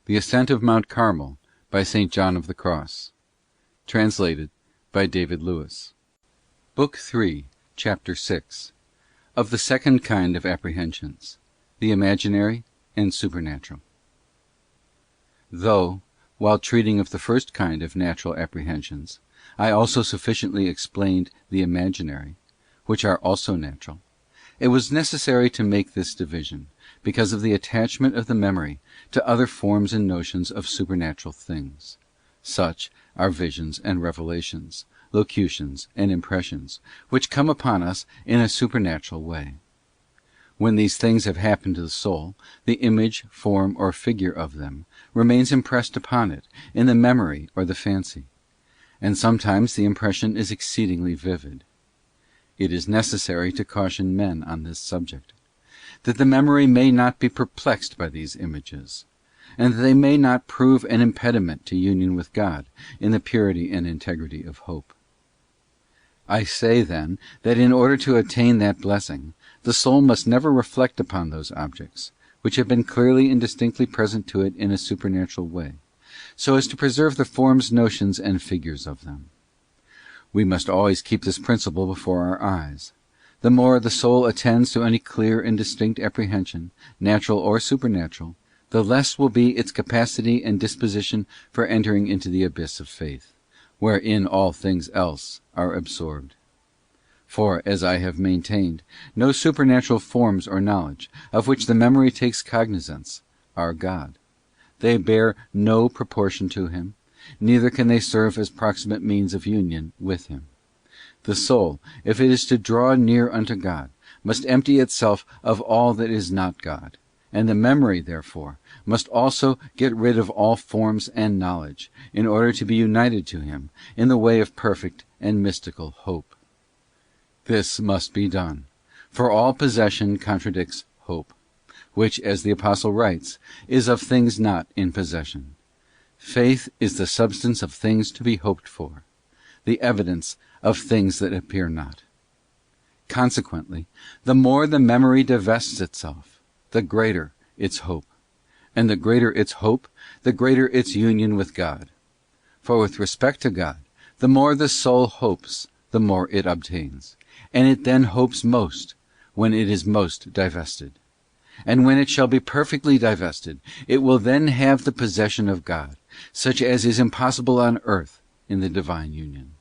The Ascent of Mount Carmel, by St. John of the Cross. Translated by David Lewis. Book 3, Chapter 6. Of the second kind of apprehensions, the imaginary and supernatural. Though, while treating of the first kind of natural apprehensions, I also sufficiently explained the imaginary, which are also natural, it was necessary to make this division, because of the attachment of the memory to other forms and notions of supernatural things. Such are visions and revelations, locutions and impressions, which come upon us in a supernatural way. When these things have happened to the soul, the image, form, or figure of them remains impressed upon it in the memory or the fancy, and sometimes the impression is exceedingly vivid. It is necessary to caution men on this subject, that the memory may not be perplexed by these images, and that they may not prove an impediment to union with God in the purity and integrity of hope. I say, then, that in order to attain that blessing, the soul must never reflect upon those objects, which have been clearly and distinctly present to it in a supernatural way, so as to preserve the forms, notions, and figures of them. We must always keep this principle before our eyes. The more the soul attends to any clear and distinct apprehension, natural or supernatural, the less will be its capacity and disposition for entering into the abyss of faith, wherein all things else are absorbed. For, as I have maintained, no supernatural forms or knowledge, of which the memory takes cognizance, are God. They bear no proportion to Him, neither can they serve as proximate means of union with Him. The soul, if it is to draw near unto God, must empty itself of all that is not God, and the memory, therefore, must also get rid of all forms and knowledge, in order to be united to Him in the way of perfect and mystical hope. This must be done, for all possession contradicts hope, which, as the Apostle writes, is of things not in possession. Faith is the substance of things to be hoped for, the evidence of things that appear not. Consequently, the more the memory divests itself, the greater its hope, and the greater its hope, the greater its union with God. For with respect to God, the more the soul hopes, the more it obtains, and it then hopes most, when it is most divested. And when it shall be perfectly divested, it will then have the possession of God, such as is impossible on earth in the divine union.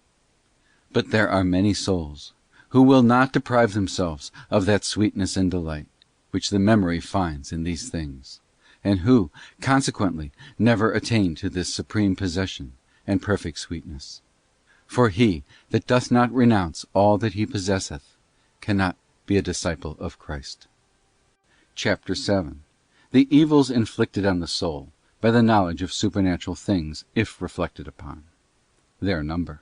But there are many souls who will not deprive themselves of that sweetness and delight which the memory finds in these things, and who, consequently, never attain to this supreme possession and perfect sweetness. For he that doth not renounce all that he possesseth cannot be a disciple of Christ. Chapter 7. The evils inflicted on the soul by the knowledge of supernatural things, if reflected upon. Their number.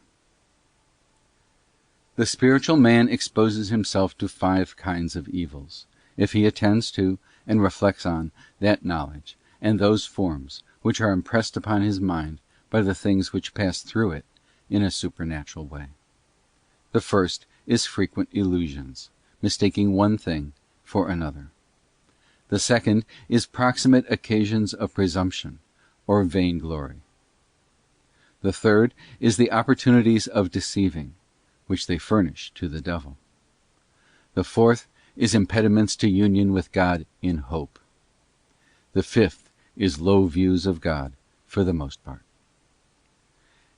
The spiritual man exposes himself to 5 kinds of evils, if he attends to and reflects on that knowledge and those forms which are impressed upon his mind by the things which pass through it in a supernatural way. The first is frequent illusions, mistaking one thing for another. The second is proximate occasions of presumption or vainglory. The third is the opportunities of deceiving, which they furnish to the devil. The fourth is impediments to union with God in hope. The fifth is low views of God, for the most part.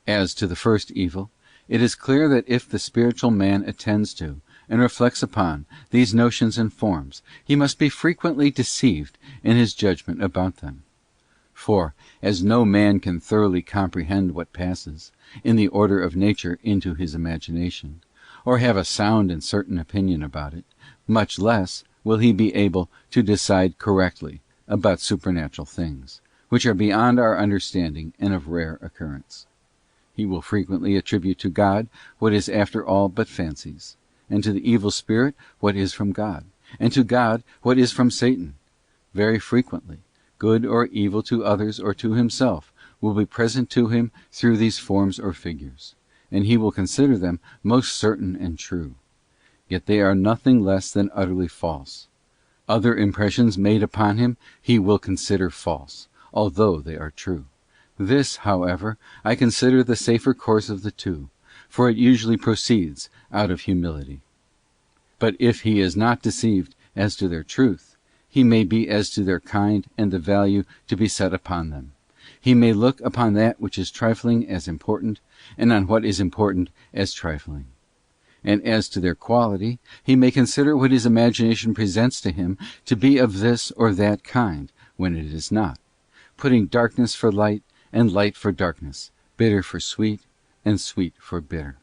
As to the first evil, it is clear that if the spiritual man attends to and reflects upon these notions and forms, he must be frequently deceived in his judgment about them. For, as no man can thoroughly comprehend what passes, in the order of nature, into his imagination, or have a sound and certain opinion about it, much less will he be able to decide correctly about supernatural things, which are beyond our understanding and of rare occurrence. He will frequently attribute to God what is after all but fancies, and to the evil spirit what is from God, and to God what is from Satan. Very frequently, good or evil to others or to himself will be present to him through these forms or figures, and he will consider them most certain and true. Yet they are nothing less than utterly false. Other impressions made upon him he will consider false, although they are true. This, however, I consider the safer course of the two, for it usually proceeds out of humility. But if he is not deceived as to their truth, he may be as to their kind and the value to be set upon them. He may look upon that which is trifling as important, and on what is important as trifling. And as to their quality, he may consider what his imagination presents to him to be of this or that kind, when it is not, putting darkness for light, and light for darkness, bitter for sweet, and sweet for bitter.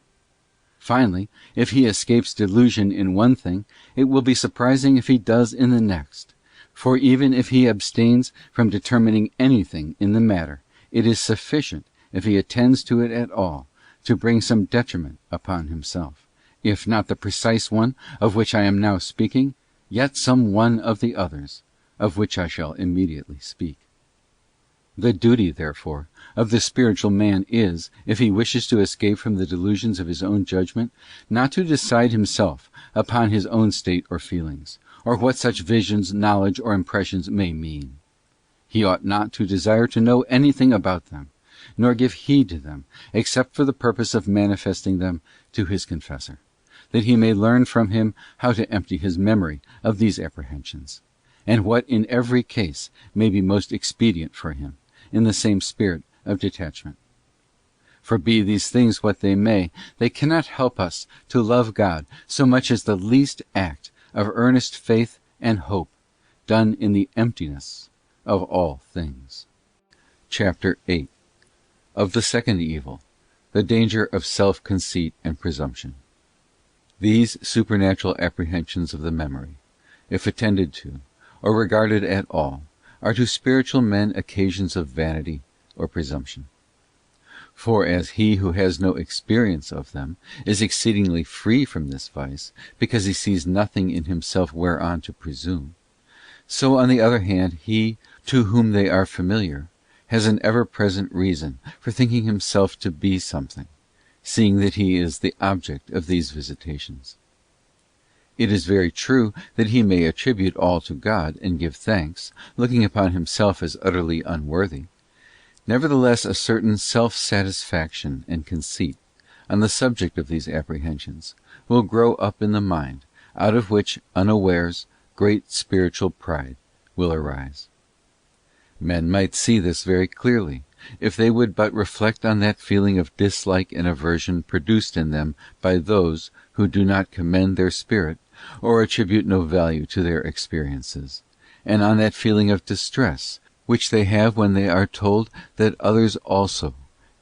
Finally, if he escapes delusion in one thing, it will be surprising if he does in the next, for even if he abstains from determining anything in the matter, it is sufficient, if he attends to it at all, to bring some detriment upon himself, if not the precise one of which I am now speaking, yet some one of the others, of which I shall immediately speak. The duty, therefore, of the spiritual man is, if he wishes to escape from the delusions of his own judgment, not to decide himself upon his own state or feelings, or what such visions, knowledge, or impressions may mean. He ought not to desire to know anything about them, nor give heed to them, except for the purpose of manifesting them to his confessor, that he may learn from him how to empty his memory of these apprehensions, and what in every case may be most expedient for him, in the same spirit of detachment. For be these things what they may, they cannot help us to love God so much as the least act of earnest faith and hope, done in the emptiness of all things. Chapter 8. Of the second evil, the danger of self-conceit and presumption. These supernatural apprehensions of the memory, if attended to, or regarded at all, are to spiritual men occasions of vanity or presumption. For as he who has no experience of them is exceedingly free from this vice, because he sees nothing in himself whereon to presume, so on the other hand he to whom they are familiar has an ever-present reason for thinking himself to be something, seeing that he is the object of these visitations. It is very true that he may attribute all to God and give thanks, looking upon himself as utterly unworthy. Nevertheless, a certain self-satisfaction and conceit on the subject of these apprehensions will grow up in the mind, out of which, unawares, great spiritual pride will arise. Men might see this very clearly, if they would but reflect on that feeling of dislike and aversion produced in them by those who do not commend their spirit, or attribute no value to their experiences, and on that feeling of distress which they have when they are told that others also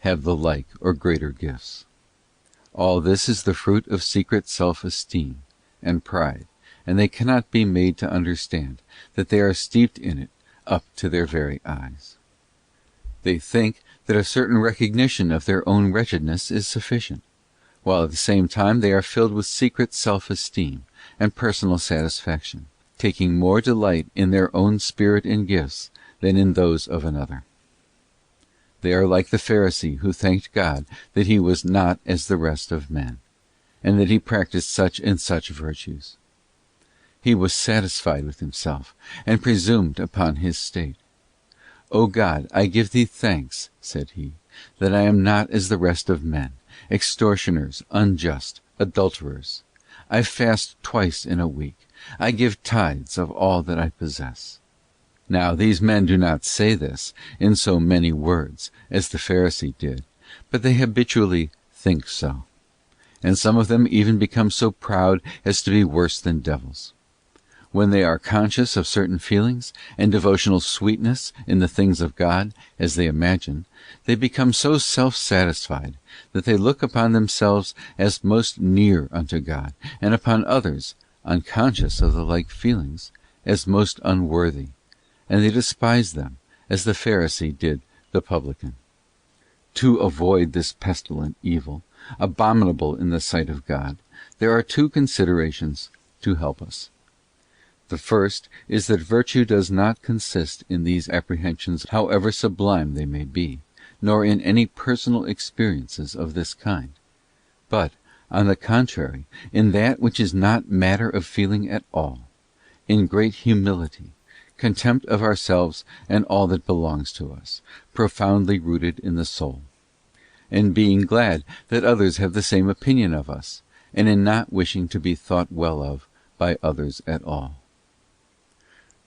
have the like or greater gifts. All this is the fruit of secret self-esteem and pride, and they cannot be made to understand that they are steeped in it up to their very eyes. They think that a certain recognition of their own wretchedness is sufficient, while at the same time they are filled with secret self-esteem and personal satisfaction, taking more delight in their own spirit and gifts than in those of another. They are like the Pharisee who thanked God that he was not as the rest of men, and that he practised such and such virtues. He was satisfied with himself, and presumed upon his state. O God, I give thee thanks, said he, that I am not as the rest of men, extortioners, unjust, adulterers. I fast twice in a week. I give tithes of all that I possess. Now these men do not say this in so many words as the Pharisee did, but they habitually think so, and some of them even become so proud as to be worse than devils. When they are conscious of certain feelings and devotional sweetness in the things of God, as they imagine, they become so self-satisfied that they look upon themselves as most near unto God, and upon others, unconscious of the like feelings, as most unworthy, and they despise them, as the Pharisee did the publican. To avoid this pestilent evil, abominable in the sight of God, there are two considerations to help us. The first is that virtue does not consist in these apprehensions, however sublime they may be, nor in any personal experiences of this kind, but, on the contrary, in that which is not matter of feeling at all, in great humility, contempt of ourselves and all that belongs to us, profoundly rooted in the soul, and being glad that others have the same opinion of us, and in not wishing to be thought well of by others at all.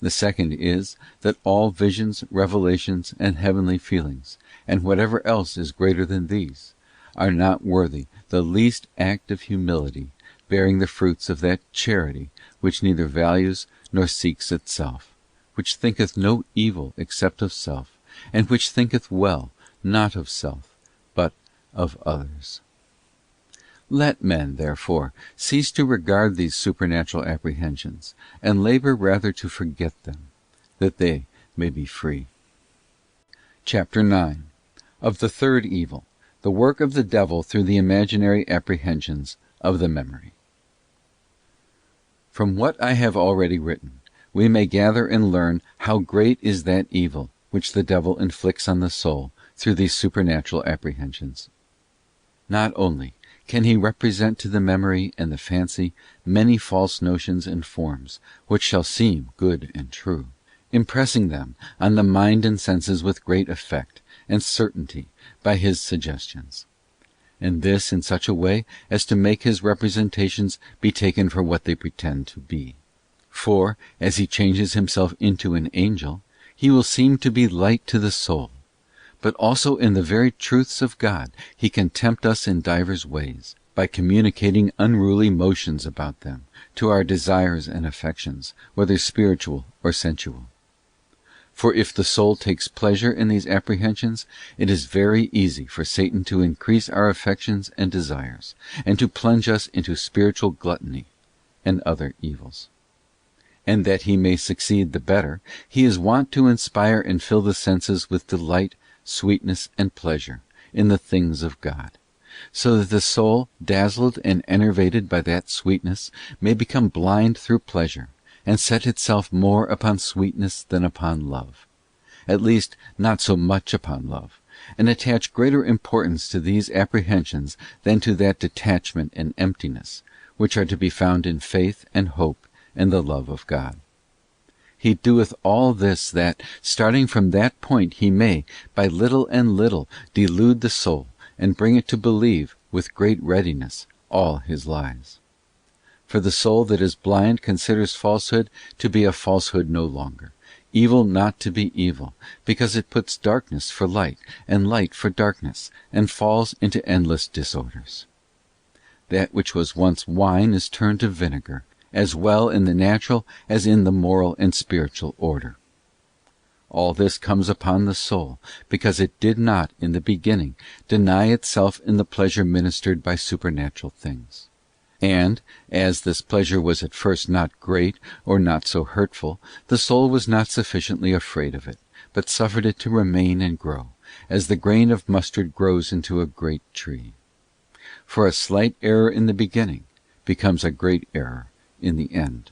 The second is, that all visions, revelations, and heavenly feelings, and whatever else is greater than these, are not worthy the least act of humility, bearing the fruits of that charity which neither values nor seeks itself, which thinketh no evil except of self, and which thinketh well, not of self, but of others. Let men, therefore, cease to regard these supernatural apprehensions, and labour rather to forget them, that they may be free. Chapter 9. Of the third evil, the work of the devil through the imaginary apprehensions of the memory. From what I have already written, we may gather and learn how great is that evil which the devil inflicts on the soul through these supernatural apprehensions. Not only can he represent to the memory and the fancy many false notions and forms which shall seem good and true, impressing them on the mind and senses with great effect and certainty by his suggestions, and this in such a way as to make his representations be taken for what they pretend to be. For, as he changes himself into an angel, he will seem to be light to the soul, but also in the very truths of God he can tempt us in divers ways, by communicating unruly motions about them to our desires and affections, whether spiritual or sensual. For if the soul takes pleasure in these apprehensions, it is very easy for Satan to increase our affections and desires, and to plunge us into spiritual gluttony and other evils. And that he may succeed the better, he is wont to inspire and fill the senses with delight, sweetness, and pleasure in the things of God, so that the soul, dazzled and enervated by that sweetness, may become blind through pleasure, and set itself more upon sweetness than upon love, at least not so much upon love, and attach greater importance to these apprehensions than to that detachment and emptiness which are to be found in faith and hope and the love of God. He doeth all this that, starting from that point, he may, by little and little, delude the soul, and bring it to believe, with great readiness, all his lies. For the soul that is blind considers falsehood to be a falsehood no longer, evil not to be evil, because it puts darkness for light, and light for darkness, and falls into endless disorders. That which was once wine is turned to vinegar, as well in the natural as in the moral and spiritual order. All this comes upon the soul, because it did not, in the beginning, deny itself in the pleasure ministered by supernatural things. And, as this pleasure was at first not great, or not so hurtful, the soul was not sufficiently afraid of it, but suffered it to remain and grow, as the grain of mustard grows into a great tree. For a slight error in the beginning becomes a great error in the end.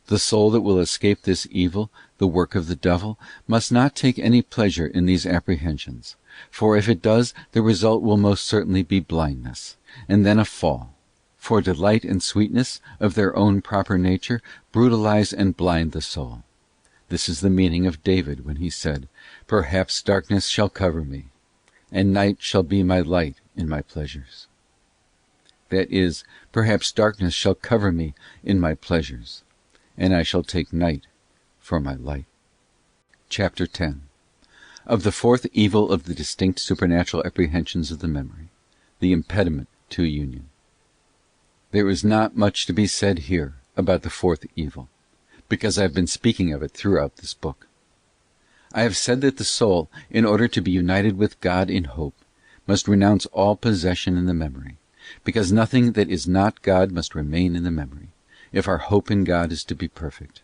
The soul that will escape this evil, the work of the devil, must not take any pleasure in these apprehensions, for if it does, the result will most certainly be blindness, and then a fall, for delight and sweetness of their own proper nature brutalize and blind the soul. This is the meaning of David when he said, "Perhaps darkness shall cover me, and night shall be my light in my pleasures." That is, perhaps darkness shall cover me in my pleasures, and I shall take night for my light. Chapter 10. Of the fourth evil of the distinct supernatural apprehensions of the memory, the impediment to union. There is not much to be said here about the fourth evil, because I have been speaking of it throughout this book. I have said that the soul, in order to be united with God in hope, must renounce all possession in the memory, because nothing that is not God must remain in the memory, if our hope in God is to be perfect.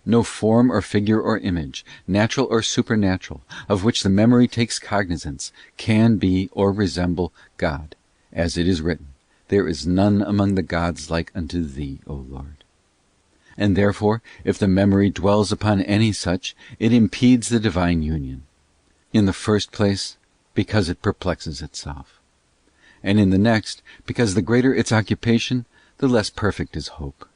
No form or figure or image, natural or supernatural, of which the memory takes cognizance, can be or resemble God, as it is written, "There is none among the gods like unto Thee, O Lord." And therefore, if the memory dwells upon any such, it impedes the divine union. In the first place, because it perplexes itself, and in the next, because the greater its occupation, the less perfect is hope.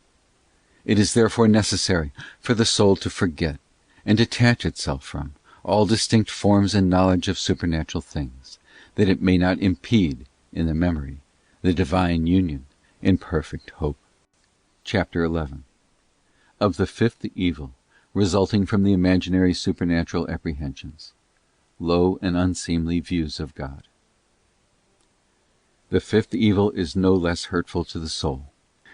It is therefore necessary for the soul to forget and detach itself from all distinct forms and knowledge of supernatural things, that it may not impede in the memory the divine union in perfect hope. Chapter 11. Of the fifth evil resulting from the imaginary supernatural apprehensions: low and unseemly views of God. The fifth evil is no less hurtful to the soul.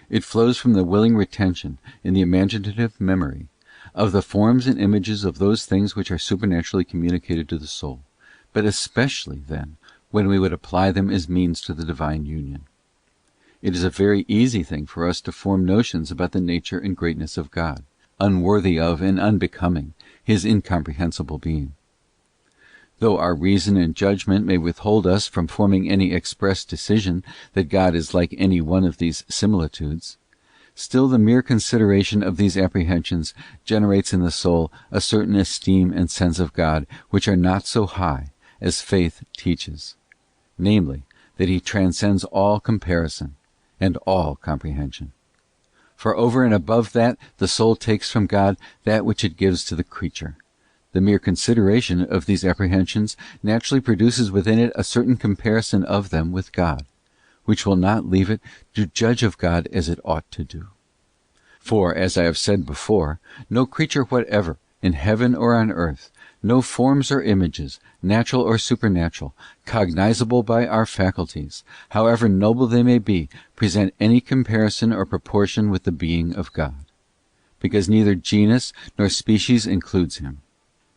It flows from the willing retention in the imaginative memory of the forms and images of those things which are supernaturally communicated to the soul, but especially then when we would apply them as means to the divine union. It is a very easy thing for us to form notions about the nature and greatness of God, unworthy of and unbecoming His incomprehensible being. Though our reason and judgment may withhold us from forming any express decision that God is like any one of these similitudes, still the mere consideration of these apprehensions generates in the soul a certain esteem and sense of God which are not so high as faith teaches, namely, that He transcends all comparison and all comprehension. For over and above that, the soul takes from God that which it gives to the creature. The mere consideration of these apprehensions naturally produces within it a certain comparison of them with God, which will not leave it to judge of God as it ought to do. For, as I have said before, no creature whatever, in heaven or on earth, no forms or images, natural or supernatural, cognizable by our faculties, however noble they may be, present any comparison or proportion with the being of God, because neither genus nor species includes Him.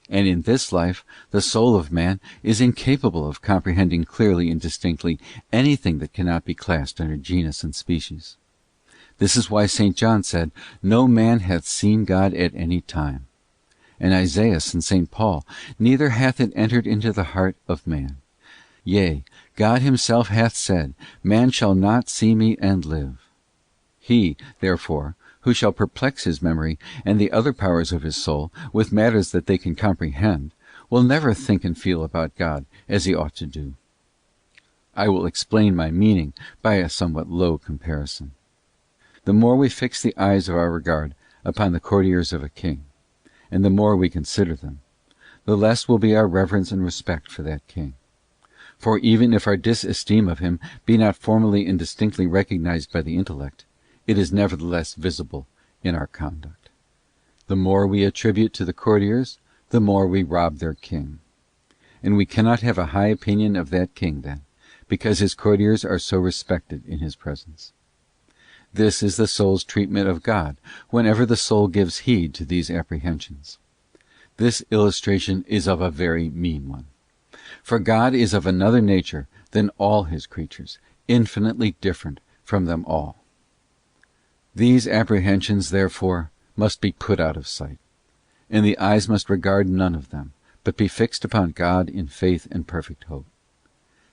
And in this life, the soul of man is incapable of comprehending clearly and distinctly anything that cannot be classed under genus and species. This is why St. John said, "No man hath seen God at any time." And Isaiah and St. Paul, "Neither hath it entered into the heart of man. Yea, God Himself hath said, Man shall not see me and live." He, therefore, who shall perplex his memory and the other powers of his soul with matters that they can comprehend, will never think and feel about God as he ought to do. I will explain my meaning by a somewhat low comparison. The more we fix the eyes of our regard upon the courtiers of a king, and the more we consider them, the less will be our reverence and respect for that king. For even if our disesteem of him be not formally and distinctly recognized by the intellect, it is nevertheless visible in our conduct. The more we attribute to the courtiers, the more we rob their king. And we cannot have a high opinion of that king then, because his courtiers are so respected in his presence. This is the soul's treatment of God, whenever the soul gives heed to these apprehensions. This illustration is of a very mean one. For God is of another nature than all His creatures, infinitely different from them all. These apprehensions, therefore, must be put out of sight, and the eyes must regard none of them, but be fixed upon God in faith and perfect hope.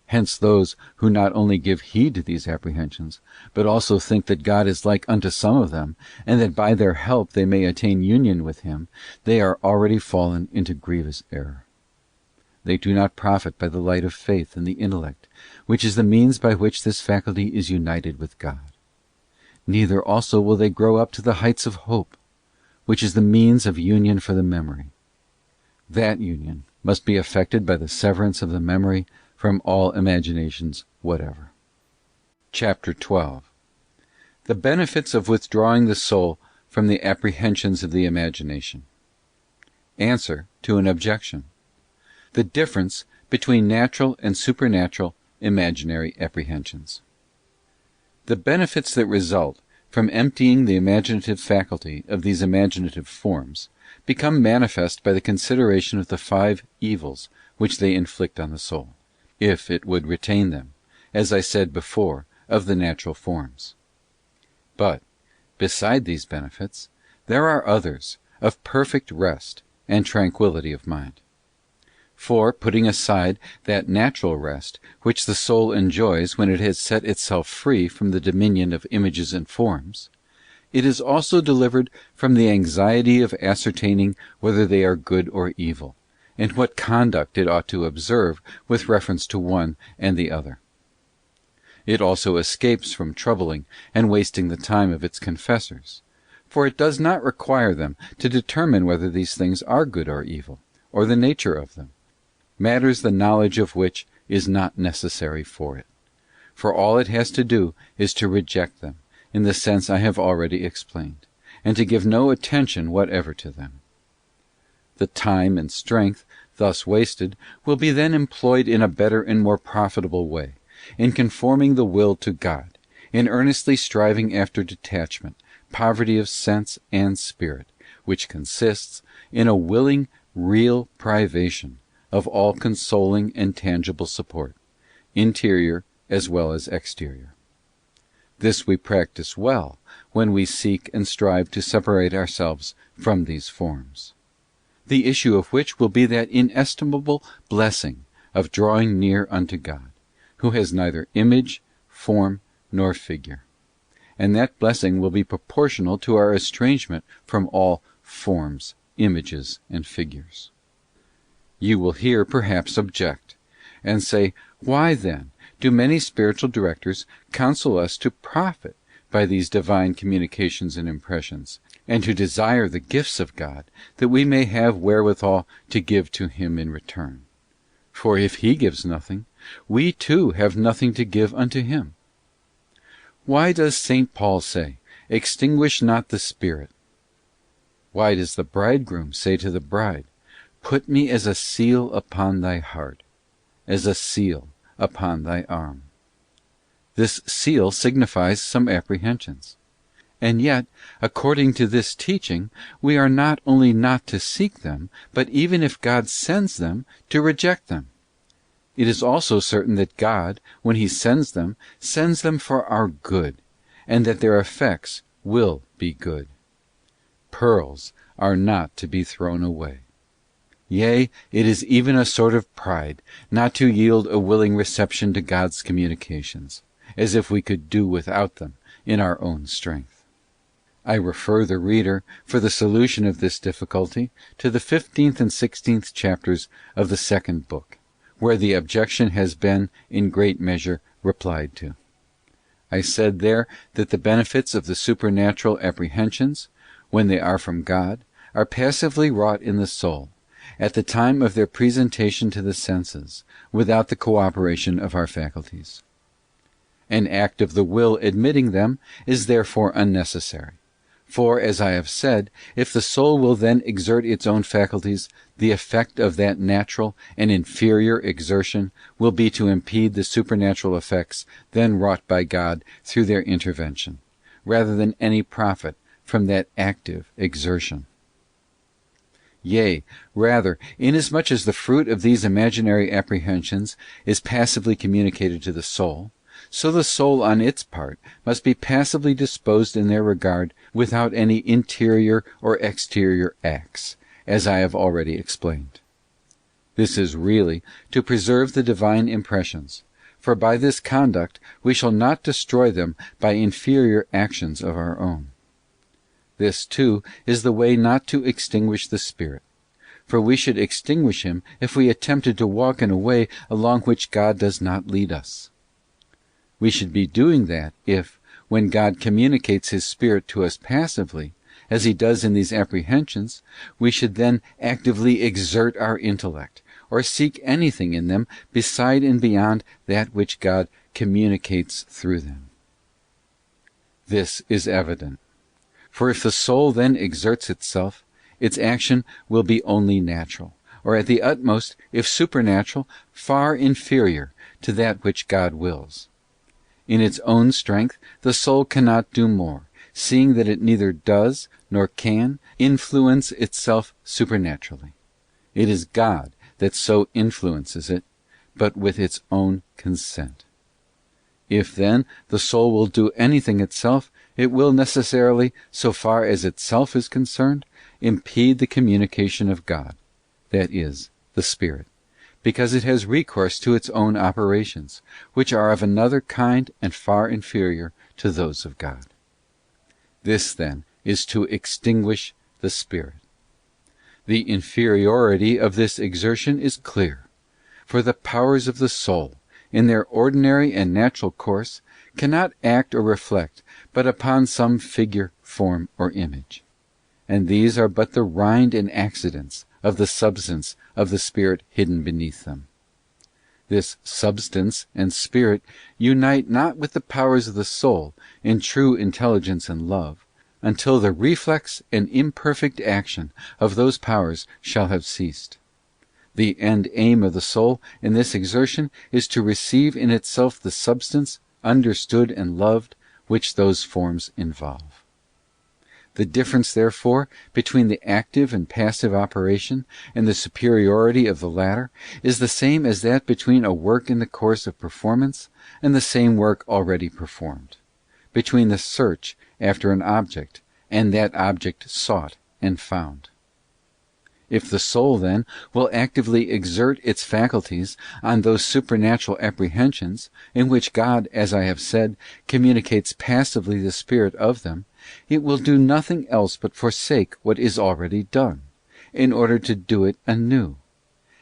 Hence those who not only give heed to these apprehensions, but also think that God is like unto some of them, and that by their help they may attain union with Him, they are already fallen into grievous error. They do not profit by the light of faith and the intellect, which is the means by which this faculty is united with God. Neither also will they grow up to the heights of hope, which is the means of union for the memory. That union must be effected by the severance of the memory from all imaginations whatever. Chapter 12. The benefits of withdrawing the soul from the apprehensions of the imagination. Answer to an objection. The difference between natural and supernatural imaginary apprehensions. The benefits that result from emptying the imaginative faculty of these imaginative forms become manifest by the consideration of the 5 evils which they inflict on the soul, if it would retain them, as I said before, of the natural forms. But, beside these benefits, there are others of perfect rest and tranquillity of mind. For, putting aside that natural rest which the soul enjoys when it has set itself free from the dominion of images and forms, it is also delivered from the anxiety of ascertaining whether they are good or evil, and what conduct it ought to observe with reference to one and the other. It also escapes from troubling and wasting the time of its confessors, for it does not require them to determine whether these things are good or evil, or the nature of them, matters the knowledge of which is not necessary for it. For all it has to do is to reject them, in the sense I have already explained, and to give no attention whatever to them. The time and strength thus wasted will be then employed in a better and more profitable way, in conforming the will to God, in earnestly striving after detachment, poverty of sense and spirit, which consists in a willing, real privation of all consoling and tangible support, interior as well as exterior. This we practice well when we seek and strive to separate ourselves from these forms, the issue of which will be that inestimable blessing of drawing near unto God, who has neither image, form, nor figure. And that blessing will be proportional to our estrangement from all forms, images, and figures. You will here perhaps object, and say, why then do many spiritual directors counsel us to profit by these divine communications and impressions, and to desire the gifts of God, that we may have wherewithal to give to Him in return? For if He gives nothing, we too have nothing to give unto Him. Why does St. Paul say, extinguish not the Spirit? Why does the bridegroom say to the bride, put me as a seal upon thy heart, as a seal upon thy arm? This seal signifies some apprehensions. And yet, according to this teaching, we are not only not to seek them, but even if God sends them, to reject them. It is also certain that God, when He sends them for our good, and that their effects will be good. Pearls are not to be thrown away. Yea, it is even a sort of pride not to yield a willing reception to God's communications, as if we could do without them in our own strength. I refer the reader, for the solution of this difficulty, to the 15th and 16th chapters of the second book, where the objection has been, in great measure, replied to. I said there that the benefits of the supernatural apprehensions, when they are from God, are passively wrought in the soul, at the time of their presentation to the senses, without the cooperation of our faculties. An act of the will admitting them is therefore unnecessary. For, as I have said, if the soul will then exert its own faculties, the effect of that natural and inferior exertion will be to impede the supernatural effects then wrought by God through their intervention, rather than any profit from that active exertion. Yea, rather, inasmuch as the fruit of these imaginary apprehensions is passively communicated to the soul, so the soul on its part must be passively disposed in their regard without any interior or exterior acts, as I have already explained. This is really to preserve the divine impressions, for by this conduct we shall not destroy them by inferior actions of our own. This, too, is the way not to extinguish the Spirit, for we should extinguish Him if we attempted to walk in a way along which God does not lead us. We should be doing that if, when God communicates His Spirit to us passively, as He does in these apprehensions, we should then actively exert our intellect, or seek anything in them beside and beyond that which God communicates through them. This is evident. For if the soul then exerts itself, its action will be only natural, or at the utmost, if supernatural, far inferior to that which God wills. In its own strength the soul cannot do more, seeing that it neither does nor can influence itself supernaturally. It is God that so influences it, but with its own consent. If then the soul will do anything itself, it will necessarily, so far as itself is concerned, impede the communication of God, that is, the Spirit, because it has recourse to its own operations, which are of another kind and far inferior to those of God. This, then, is to extinguish the Spirit. The inferiority of this exertion is clear, for the powers of the soul, in their ordinary and natural course, cannot act or reflect but upon some figure, form, or image. And these are but the rind and accidents of the substance of the spirit hidden beneath them. This substance and spirit unite not with the powers of the soul in true intelligence and love, until the reflex and imperfect action of those powers shall have ceased. The end aim of the soul in this exertion is to receive in itself the substance, understood and loved, which those forms involve. The difference, therefore, between the active and passive operation and the superiority of the latter is the same as that between a work in the course of performance and the same work already performed, between the search after an object and that object sought and found. If the soul, then, will actively exert its faculties on those supernatural apprehensions, in which God, as I have said, communicates passively the spirit of them, it will do nothing else but forsake what is already done, in order to do it anew,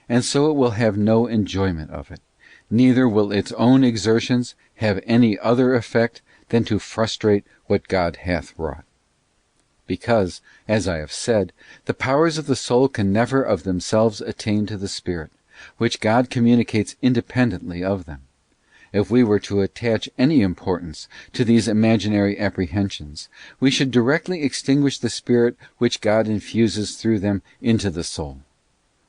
and so it will have no enjoyment of it, neither will its own exertions have any other effect than to frustrate what God hath wrought. Because, as I have said, the powers of the soul can never of themselves attain to the spirit, which God communicates independently of them. If we were to attach any importance to these imaginary apprehensions, we should directly extinguish the spirit which God infuses through them into the soul.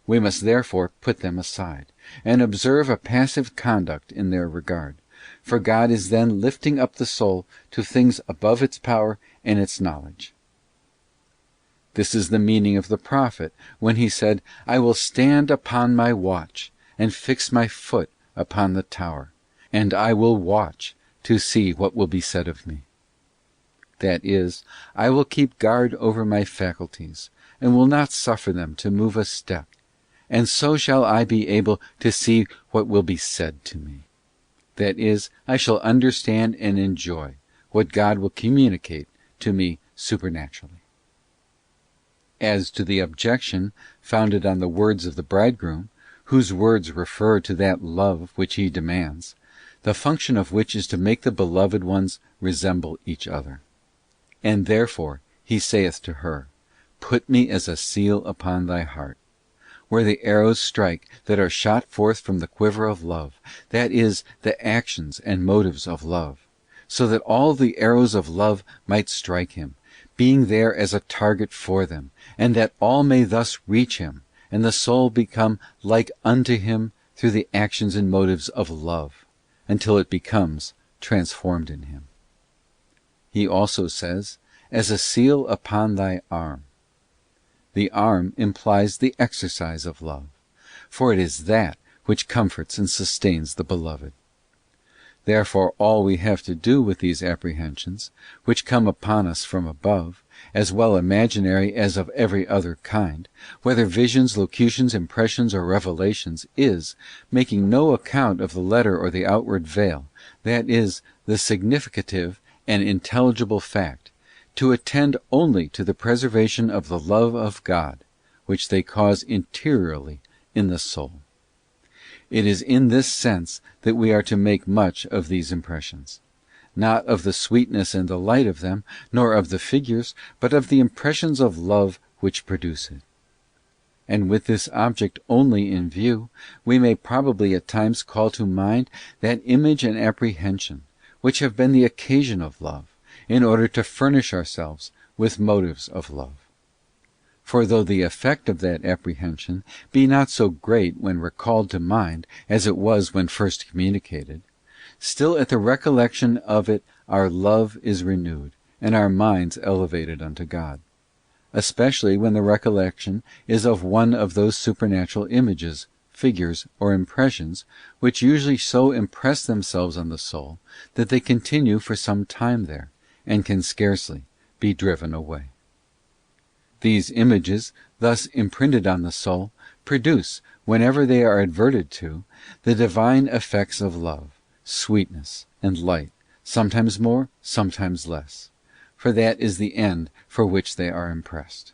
We must therefore put them aside, and observe a passive conduct in their regard, for God is then lifting up the soul to things above its power and its knowledge. This is the meaning of the prophet when he said, "I will stand upon my watch, and fix my foot upon the tower, and I will watch to see what will be said of me." That is, I will keep guard over my faculties, and will not suffer them to move a step, and so shall I be able to see what will be said to me. That is, I shall understand and enjoy what God will communicate to me supernaturally. As to the objection founded on the words of the bridegroom, whose words refer to that love which he demands, the function of which is to make the beloved ones resemble each other. And therefore he saith to her, "Put me as a seal upon thy heart," where the arrows strike that are shot forth from the quiver of love, that is, the actions and motives of love, so that all the arrows of love might strike him, being there as a target for them, and that all may thus reach him, and the soul become like unto him through the actions and motives of love, until it becomes transformed in him. He also says, "as a seal upon thy arm." The arm implies the exercise of love, for it is that which comforts and sustains the beloved. Therefore all we have to do with these apprehensions, which come upon us from above, as well imaginary as of every other kind, whether visions, locutions, impressions, or revelations, is, making no account of the letter or the outward veil, that is, the significative and intelligible fact, to attend only to the preservation of the love of God, which they cause interiorly in the soul. It is in this sense that we are to make much of these impressions, not of the sweetness and the light of them, nor of the figures, but of the impressions of love which produce it. And with this object only in view, we may probably at times call to mind that image and apprehension which have been the occasion of love, in order to furnish ourselves with motives of love. For though the effect of that apprehension be not so great when recalled to mind as it was when first communicated, still at the recollection of it our love is renewed, and our minds elevated unto God, especially when the recollection is of one of those supernatural images, figures, or impressions which usually so impress themselves on the soul that they continue for some time there, and can scarcely be driven away. These images, thus imprinted on the soul, produce, whenever they are adverted to, the divine effects of love, sweetness, and light, sometimes more, sometimes less, for that is the end for which they are impressed.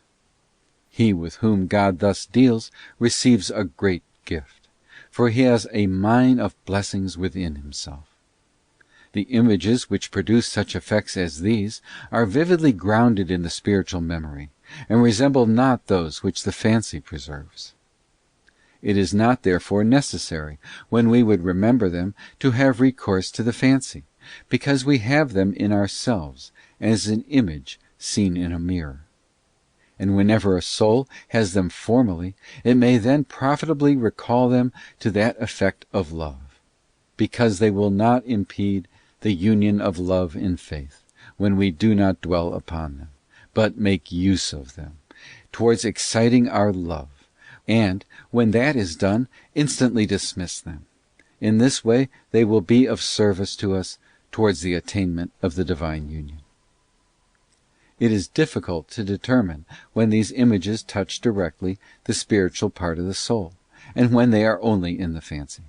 He with whom God thus deals receives a great gift, for he has a mine of blessings within himself. The images which produce such effects as these are vividly grounded in the spiritual memory, and resemble not those which the fancy preserves. It is not therefore necessary, when we would remember them, to have recourse to the fancy, because we have them in ourselves, as an image seen in a mirror. And whenever a soul has them formally, it may then profitably recall them to that effect of love, because they will not impede the union of love in faith, when we do not dwell upon them, but make use of them, towards exciting our love, and, when that is done, instantly dismiss them. In this way they will be of service to us towards the attainment of the divine union. It is difficult to determine when these images touch directly the spiritual part of the soul, and when they are only in the fancy.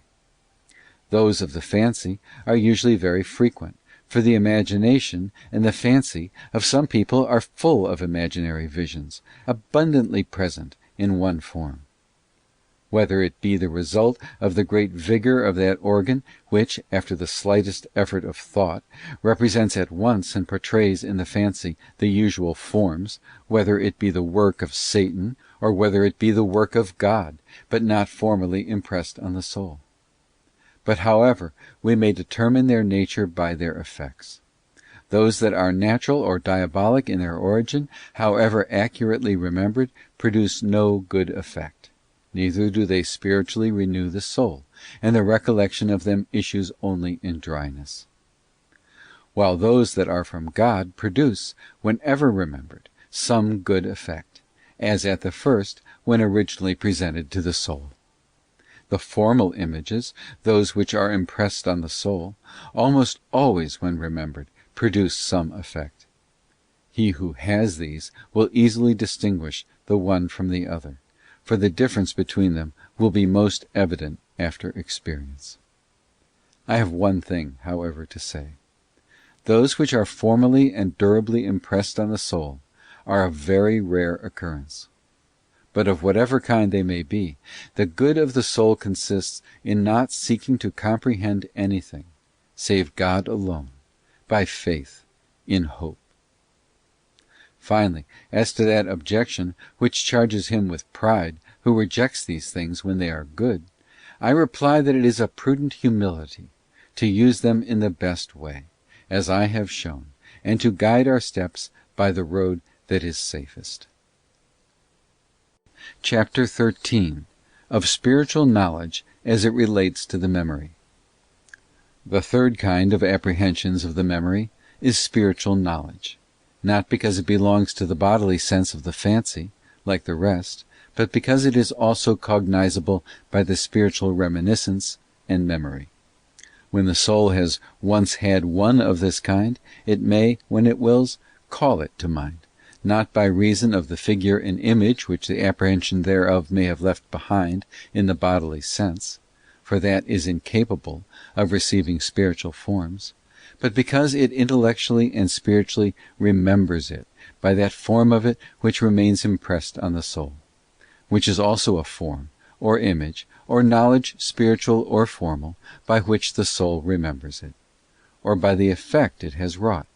Those of the fancy are usually very frequent, for the imagination and the fancy of some people are full of imaginary visions, abundantly present in one form. Whether it be the result of the great vigour of that organ which, after the slightest effort of thought, represents at once and portrays in the fancy the usual forms, whether it be the work of Satan, or whether it be the work of God, but not formally impressed on the soul. But however we may determine their nature by their effects, those that are natural or diabolic in their origin, however accurately remembered, produce no good effect. Neither do they spiritually renew the soul, and the recollection of them issues only in dryness. While those that are from God produce, whenever remembered, some good effect, as at the first, when originally presented to the soul. The formal images, those which are impressed on the soul, almost always, when remembered, produce some effect. He who has these will easily distinguish the one from the other, for the difference between them will be most evident after experience. I have one thing, however, to say. Those which are formally and durably impressed on the soul are of very rare occurrence. But of whatever kind they may be, the good of the soul consists in not seeking to comprehend anything, save God alone, by faith, in hope. Finally, as to that objection which charges him with pride, who rejects these things when they are good, I reply that it is a prudent humility to use them in the best way, as I have shown, and to guide our steps by the road that is safest. Chapter 13. Of spiritual knowledge as it relates to the memory. The third kind of apprehensions of the memory is spiritual knowledge, not because it belongs to the bodily sense of the fancy, like the rest, but because it is also cognizable by the spiritual reminiscence and memory. When the soul has once had one of this kind, it may, when it wills, call it to mind, not by reason of the figure and image which the apprehension thereof may have left behind in the bodily sense, for that is incapable of receiving spiritual forms, but because it intellectually and spiritually remembers it by that form of it which remains impressed on the soul, which is also a form, or image, or knowledge, spiritual or formal, by which the soul remembers it, or by the effect it has wrought.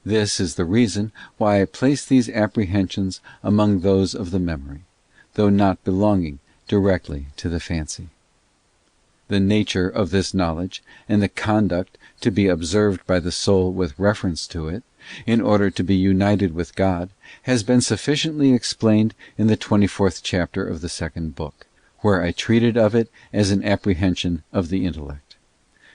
This is the reason why I place these apprehensions among those of the memory, though not belonging directly to the fancy. The nature of this knowledge, and the conduct to be observed by the soul with reference to it, in order to be united with God, has been sufficiently explained in the 24th chapter of the second book, where I treated of it as an apprehension of the intellect.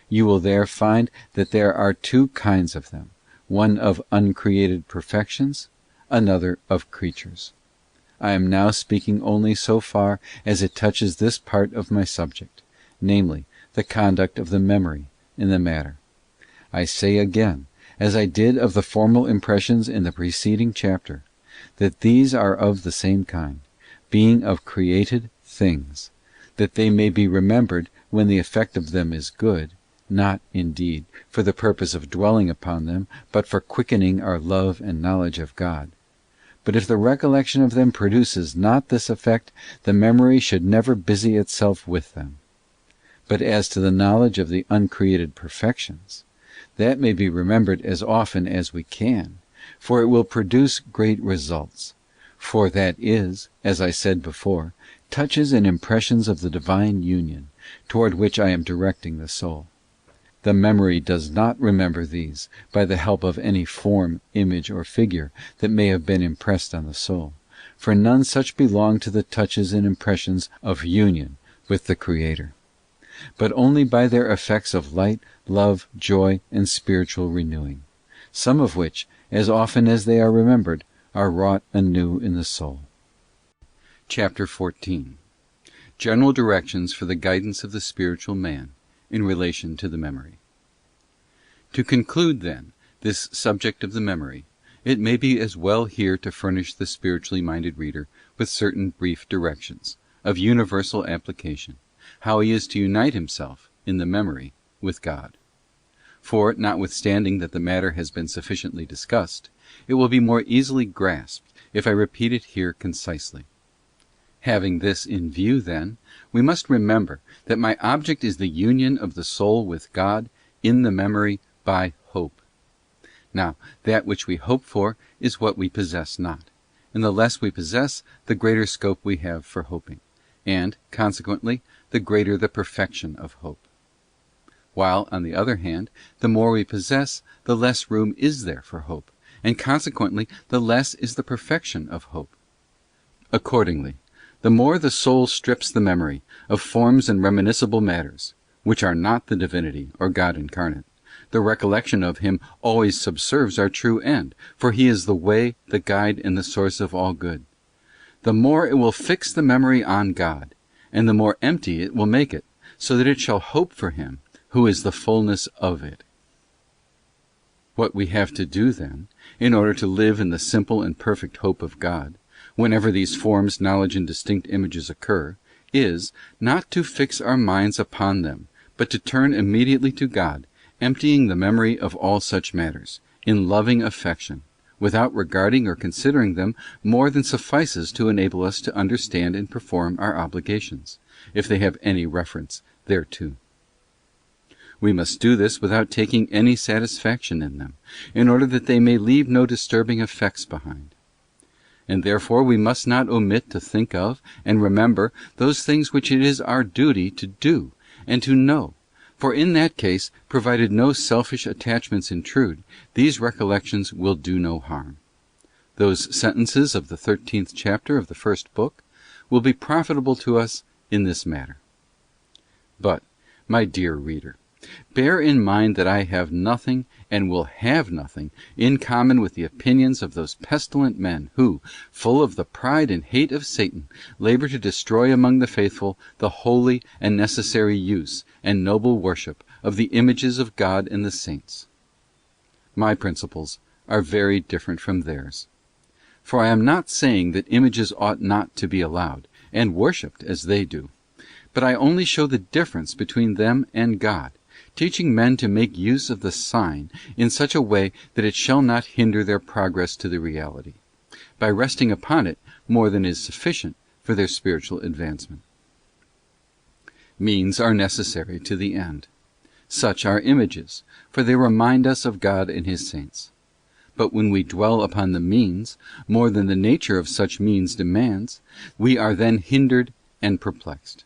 You will there find that there are two kinds of them, one of uncreated perfections, another of creatures. I am now speaking only so far as it touches this part of my subject, namely, the conduct of the memory in the matter. I say again, as I did of the formal impressions in the preceding chapter, that these are of the same kind, being of created things, that they may be remembered when the effect of them is good, not, indeed, for the purpose of dwelling upon them, but for quickening our love and knowledge of God. But if the recollection of them produces not this effect, the memory should never busy itself with them. But as to the knowledge of the uncreated perfections, That may be remembered as often as we can, for it will produce great results. For that is, as I said before, touches and impressions of the divine union, toward which I am directing the soul. The memory does not remember these by the help of any form, image, or figure that may have been impressed on the soul, for none such belong to the touches and impressions of union with the Creator, but only by their effects of light, love, joy, and spiritual renewing, some of which, as often as they are remembered, are wrought anew in the soul. Chapter 14. General directions for the guidance of the spiritual man in relation to the memory. To conclude, then, this subject of the memory, it may be as well here to furnish the spiritually minded reader with certain brief directions, of universal application, how he is to unite himself, in the memory, with God. For, notwithstanding that the matter has been sufficiently discussed, it will be more easily grasped if I repeat it here concisely. Having this in view, then, we must remember that my object is the union of the soul with God in the memory by hope. Now, that which we hope for is what we possess not, and the less we possess, the greater scope we have for hoping, and, consequently, the greater the perfection of hope. While, on the other hand, the more we possess, the less room is there for hope, and consequently the less is the perfection of hope. Accordingly, the more the soul strips the memory of forms and reminiscible matters, which are not the divinity or God incarnate, the recollection of Him always subserves our true end, for He is the way, the guide, and the source of all good. The more it will fix the memory on God, and the more empty it will make it, so that it shall hope for Him, who is the fullness of it. What we have to do, then, in order to live in the simple and perfect hope of God, whenever these forms, knowledge, and distinct images occur, is, not to fix our minds upon them, but to turn immediately to God, emptying the memory of all such matters, in loving affection, without regarding or considering them more than suffices to enable us to understand and perform our obligations, if they have any reference thereto. We must do this without taking any satisfaction in them, in order that they may leave no disturbing effects behind. And therefore we must not omit to think of and remember those things which it is our duty to do and to know, for in that case, provided no selfish attachments intrude, these recollections will do no harm. Those sentences of the 13th chapter of the first book will be profitable to us in this matter. But, my dear reader, bear in mind that I have nothing, and will have nothing, in common with the opinions of those pestilent men who, full of the pride and hate of Satan, labour to destroy among the faithful the holy and necessary use and noble worship of the images of God and the saints. My principles are very different from theirs. For I am not saying that images ought not to be allowed, and worshipped as they do, but I only show the difference between them and God, teaching men to make use of the sign in such a way that it shall not hinder their progress to the reality, by resting upon it more than is sufficient for their spiritual advancement. Means are necessary to the end. Such are images, for they remind us of God and His saints. But when we dwell upon the means more than the nature of such means demands, we are then hindered and perplexed.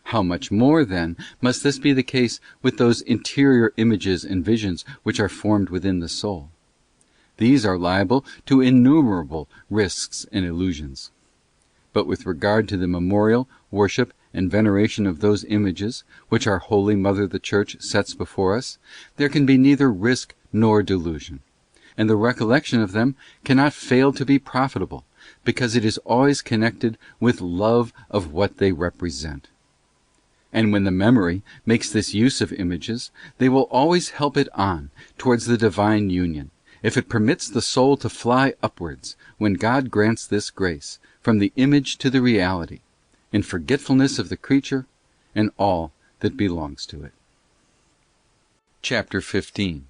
How much more, then, must this be the case with those interior images and visions which are formed within the soul? These are liable to innumerable risks and illusions. But with regard to the memorial, worship, and veneration of those images which our Holy Mother the Church sets before us, there can be neither risk nor delusion, and the recollection of them cannot fail to be profitable, because it is always connected with love of what they represent. And when the memory makes this use of images, they will always help it on towards the divine union, if it permits the soul to fly upwards, when God grants this grace, from the image to the reality, in forgetfulness of the creature and all that belongs to it. Chapter 15.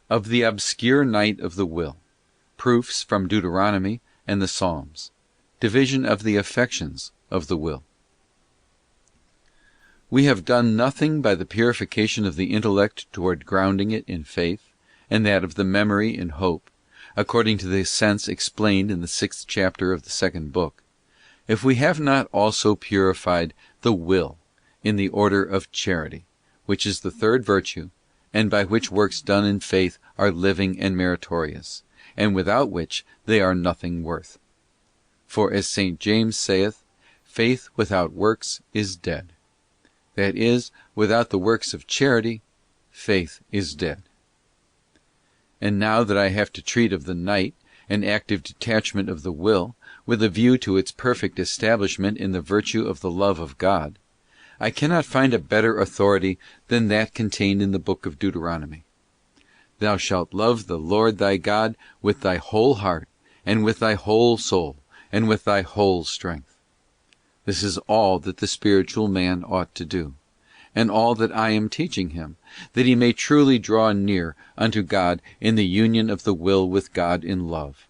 Of the obscure night of the will. Proofs from Deuteronomy and the Psalms. Division of the affections of the will. We have done nothing by the purification of the intellect toward grounding it in faith, and that of the memory in hope, according to the sense explained in the 6th chapter of the 2nd book, if we have not also purified the will in the order of charity, which is the third virtue, and by which works done in faith are living and meritorious, and without which they are nothing worth. For as St. James saith, faith without works is dead. That is, without the works of charity, faith is dead. And now that I have to treat of the night and active detachment of the will, with a view to its perfect establishment in the virtue of the love of God, I cannot find a better authority than that contained in the book of Deuteronomy. Thou shalt love the Lord thy God with thy whole heart, and with thy whole soul, and with thy whole strength. This is all that the spiritual man ought to do, and all that I am teaching him, that he may truly draw near unto God in the union of the will with God in love.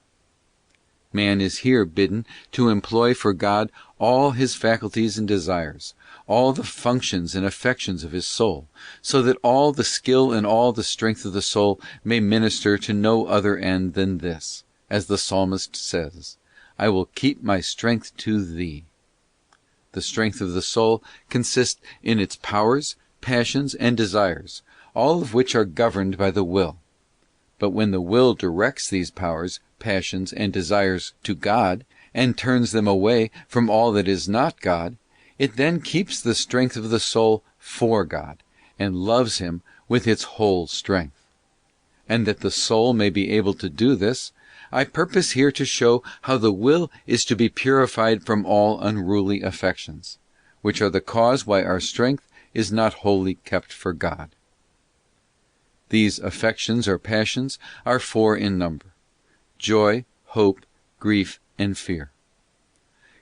Man is here bidden to employ for God all his faculties and desires, all the functions and affections of his soul, so that all the skill and all the strength of the soul may minister to no other end than this, as the psalmist says, I will keep my strength to Thee. The strength of the soul consists in its powers, passions, and desires, all of which are governed by the will. But when the will directs these powers, passions, and desires to God, and turns them away from all that is not God, it then keeps the strength of the soul for God, and loves Him with its whole strength. And that the soul may be able to do this, I purpose here to show how the will is to be purified from all unruly affections, which are the cause why our strength is not wholly kept for God. These affections or passions are 4 in number: joy, hope, grief, and fear.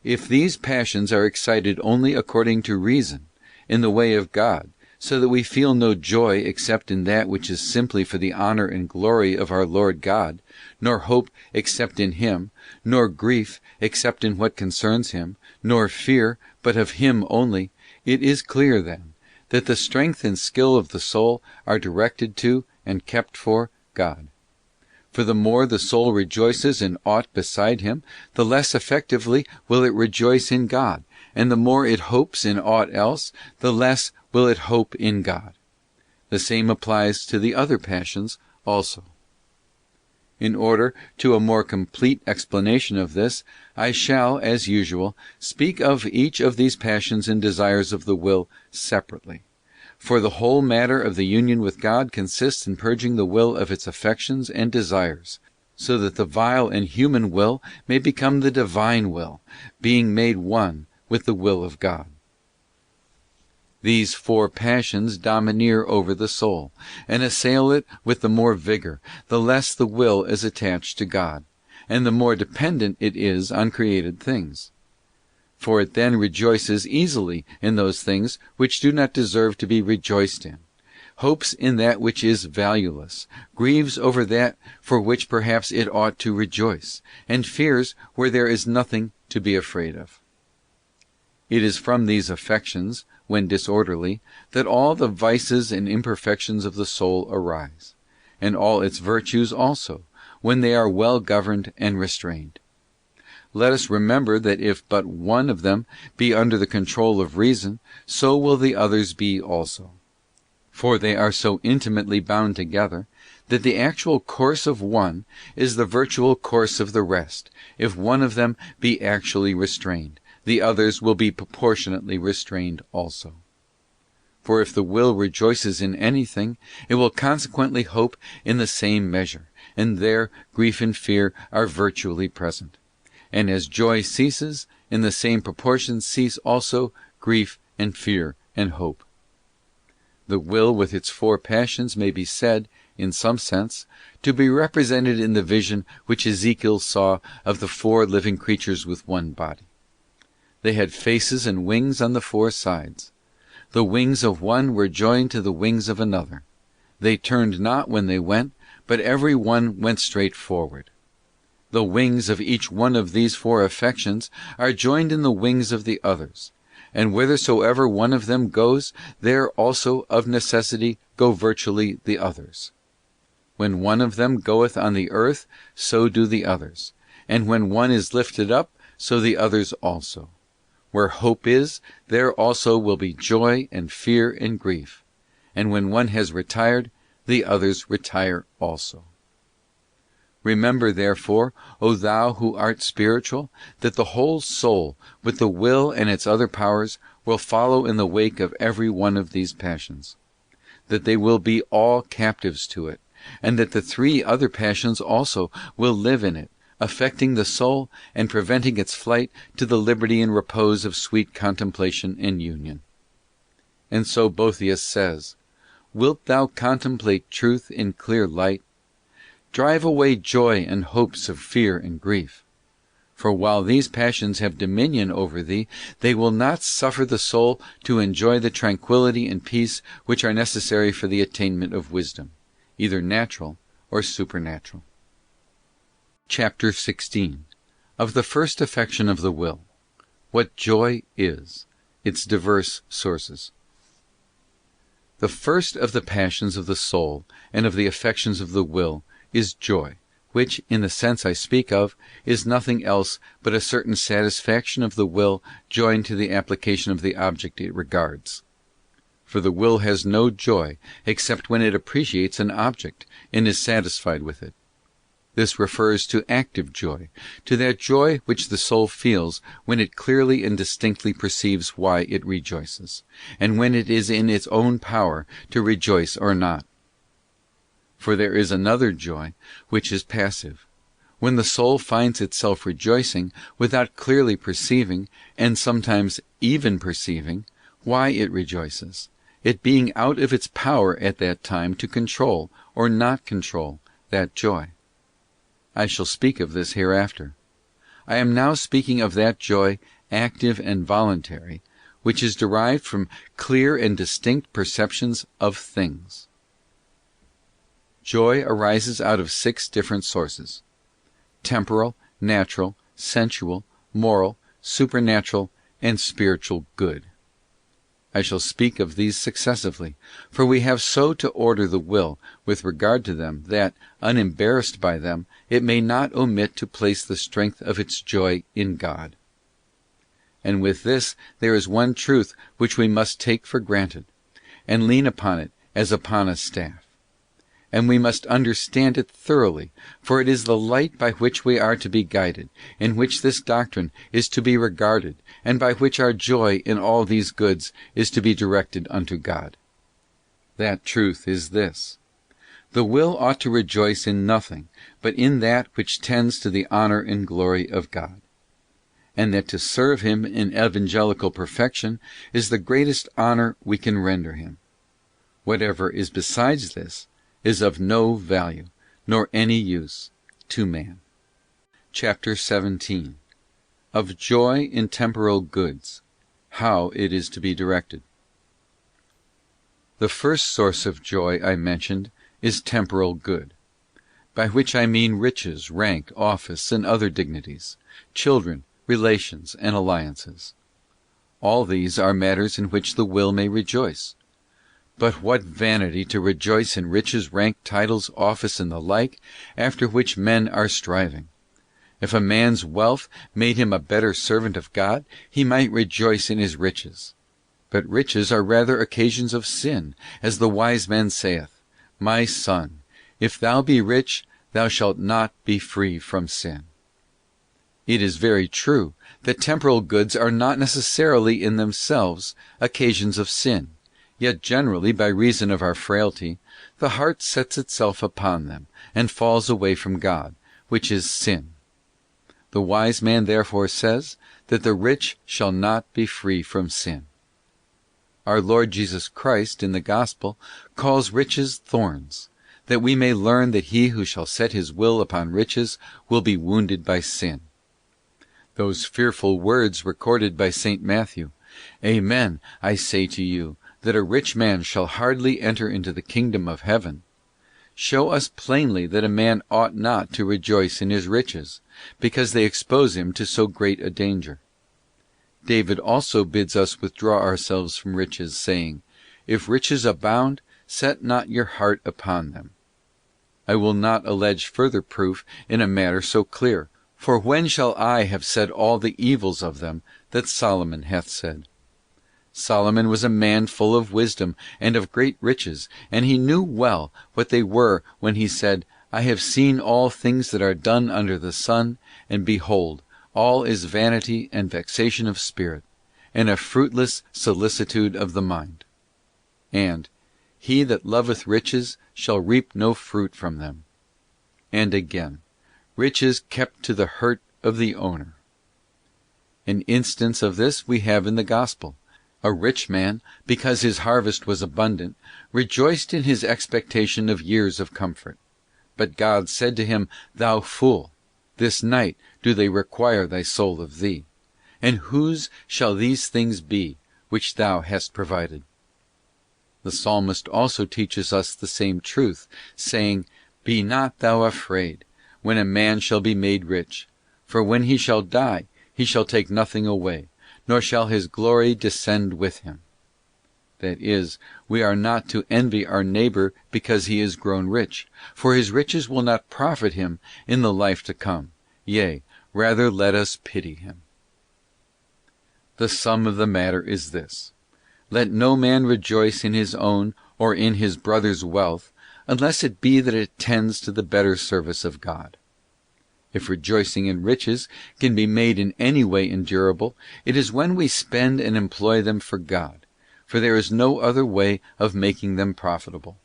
If these passions are excited only according to reason, in the way of God, so that we feel no joy except in that which is simply for the honor and glory of our Lord God, nor hope except in Him, nor grief except in what concerns Him, nor fear but of Him only, it is clear then that the strength and skill of the soul are directed to and kept for God. For the more the soul rejoices in aught beside Him, the less effectively will it rejoice in God, and the more it hopes in aught else, the less will it hope in God. The same applies to the other passions also. In order to a more complete explanation of this, I shall, as usual, speak of each of these passions and desires of the will separately. For the whole matter of the union with God consists in purging the will of its affections and desires, so that the vile and human will may become the divine will, being made one with the will of God. These 4 passions domineer over the soul, and assail it with the more vigor, the less the will is attached to God, and the more dependent it is on created things. For it then rejoices easily in those things which do not deserve to be rejoiced in, hopes in that which is valueless, grieves over that for which perhaps it ought to rejoice, and fears where there is nothing to be afraid of. It is from these affections, when disorderly, that all the vices and imperfections of the soul arise, and all its virtues also, when they are well governed and restrained. Let us remember that if but one of them be under the control of reason, so will the others be also. For they are so intimately bound together, that the actual course of one is the virtual course of the rest. If one of them be actually restrained, the others will be proportionately restrained also. For if the will rejoices in anything, it will consequently hope in the same measure, and there grief and fear are virtually present. And as joy ceases, in the same proportion cease also grief and fear and hope. The will with its 4 passions may be said, in some sense, to be represented in the vision which Ezekiel saw of the 4 living creatures with one body. They had faces and wings on the 4 sides. The wings of one were joined to the wings of another. They turned not when they went, but every one went straight forward. The wings of each one of these 4 affections are joined in the wings of the others, and whithersoever one of them goes, there also of necessity go virtually the others. When one of them goeth on the earth, so do the others, and when one is lifted up, so the others also. Where hope is, there also will be joy and fear and grief, and when one has retired, the others retire also. Remember, therefore, O thou who art spiritual, that the whole soul, with the will and its other powers, will follow in the wake of every one of these passions, that they will be all captives to it, and that the three other passions also will live in it, affecting the soul and preventing its flight to the liberty and repose of sweet contemplation and union. And so Boethius says, "Wilt thou contemplate truth in clear light? Drive away joy and hopes of fear and grief. For while these passions have dominion over thee, they will not suffer the soul to enjoy the tranquillity and peace which are necessary for the attainment of wisdom, either natural or supernatural." Chapter 16. Of the first affection of the will. What joy is. Its diverse sources. The first of the passions of the soul and of the affections of the will is joy, which, in the sense I speak of, is nothing else but a certain satisfaction of the will joined to the application of the object it regards. For the will has no joy except when it appreciates an object and is satisfied with it. This refers to active joy, to that joy which the soul feels when it clearly and distinctly perceives why it rejoices, and when it is in its own power to rejoice or not. For there is another joy, which is passive, when the soul finds itself rejoicing without clearly perceiving, and sometimes even perceiving, why it rejoices, it being out of its power at that time to control, or not control, that joy. I shall speak of this hereafter. I am now speaking of that joy, active and voluntary, which is derived from clear and distinct perceptions of things. Joy arises out of 6 different sources: temporal, natural, sensual, moral, supernatural, and spiritual good. I shall speak of these successively, for we have so to order the will with regard to them that, unembarrassed by them, it may not omit to place the strength of its joy in God. And with this there is one truth which we must take for granted, and lean upon it as upon a staff. And we must understand it thoroughly, for it is the light by which we are to be guided, in which this doctrine is to be regarded, and by which our joy in all these goods is to be directed unto God. That truth is this: the will ought to rejoice in nothing but in that which tends to the honour and glory of God, and that to serve Him in evangelical perfection is the greatest honour we can render Him. Whatever is besides this is of no value, nor any use, to man. Chapter 17. Of joy in temporal goods. How it is to be directed. The first source of joy I mentioned is temporal good, by which I mean riches, rank, office, and other dignities, children, relations, and alliances. All these are matters in which the will may rejoice. But what vanity to rejoice in riches, rank, titles, office, and the like, after which men are striving. If a man's wealth made him a better servant of God, he might rejoice in his riches. But riches are rather occasions of sin, as the wise man saith, "My son, if thou be rich, thou shalt not be free from sin." It is very true that temporal goods are not necessarily in themselves occasions of sin. Yet generally, by reason of our frailty, the heart sets itself upon them, and falls away from God, which is sin. The wise man therefore says that the rich shall not be free from sin. Our Lord Jesus Christ in the Gospel calls riches thorns, that we may learn that he who shall set his will upon riches will be wounded by sin. Those fearful words recorded by St. Matthew, "Amen, I say to you, that a rich man shall hardly enter into the kingdom of heaven," show us plainly that a man ought not to rejoice in his riches, because they expose him to so great a danger. David also bids us withdraw ourselves from riches, saying, If riches abound, set not your heart upon them. I will not allege further proof in a matter so clear, for when shall I have said all the evils of them that Solomon hath said? Solomon was a man full of wisdom and of great riches, and he knew well what they were when he said, I have seen all things that are done under the sun, and behold, all is vanity and vexation of spirit, and a fruitless solicitude of the mind. And, he that loveth riches shall reap no fruit from them. And again, riches kept to the hurt of the owner. An instance of this we have in the Gospel. A rich man, because his harvest was abundant, rejoiced in his expectation of years of comfort. But God said to him, Thou fool, this night do they require thy soul of thee. And whose shall these things be which thou hast provided? The psalmist also teaches us the same truth, saying, Be not thou afraid, when a man shall be made rich, for when he shall die, he shall take nothing away, nor shall his glory descend with him. That is, we are not to envy our neighbor because he is grown rich, for his riches will not profit him in the life to come. Yea, rather let us pity him. The sum of the matter is this: let no man rejoice in his own or in his brother's wealth, unless it be that it tends to the better service of God. If rejoicing in riches can be made in any way endurable, it is when we spend and employ them for God, for there is no other way of making them profitable.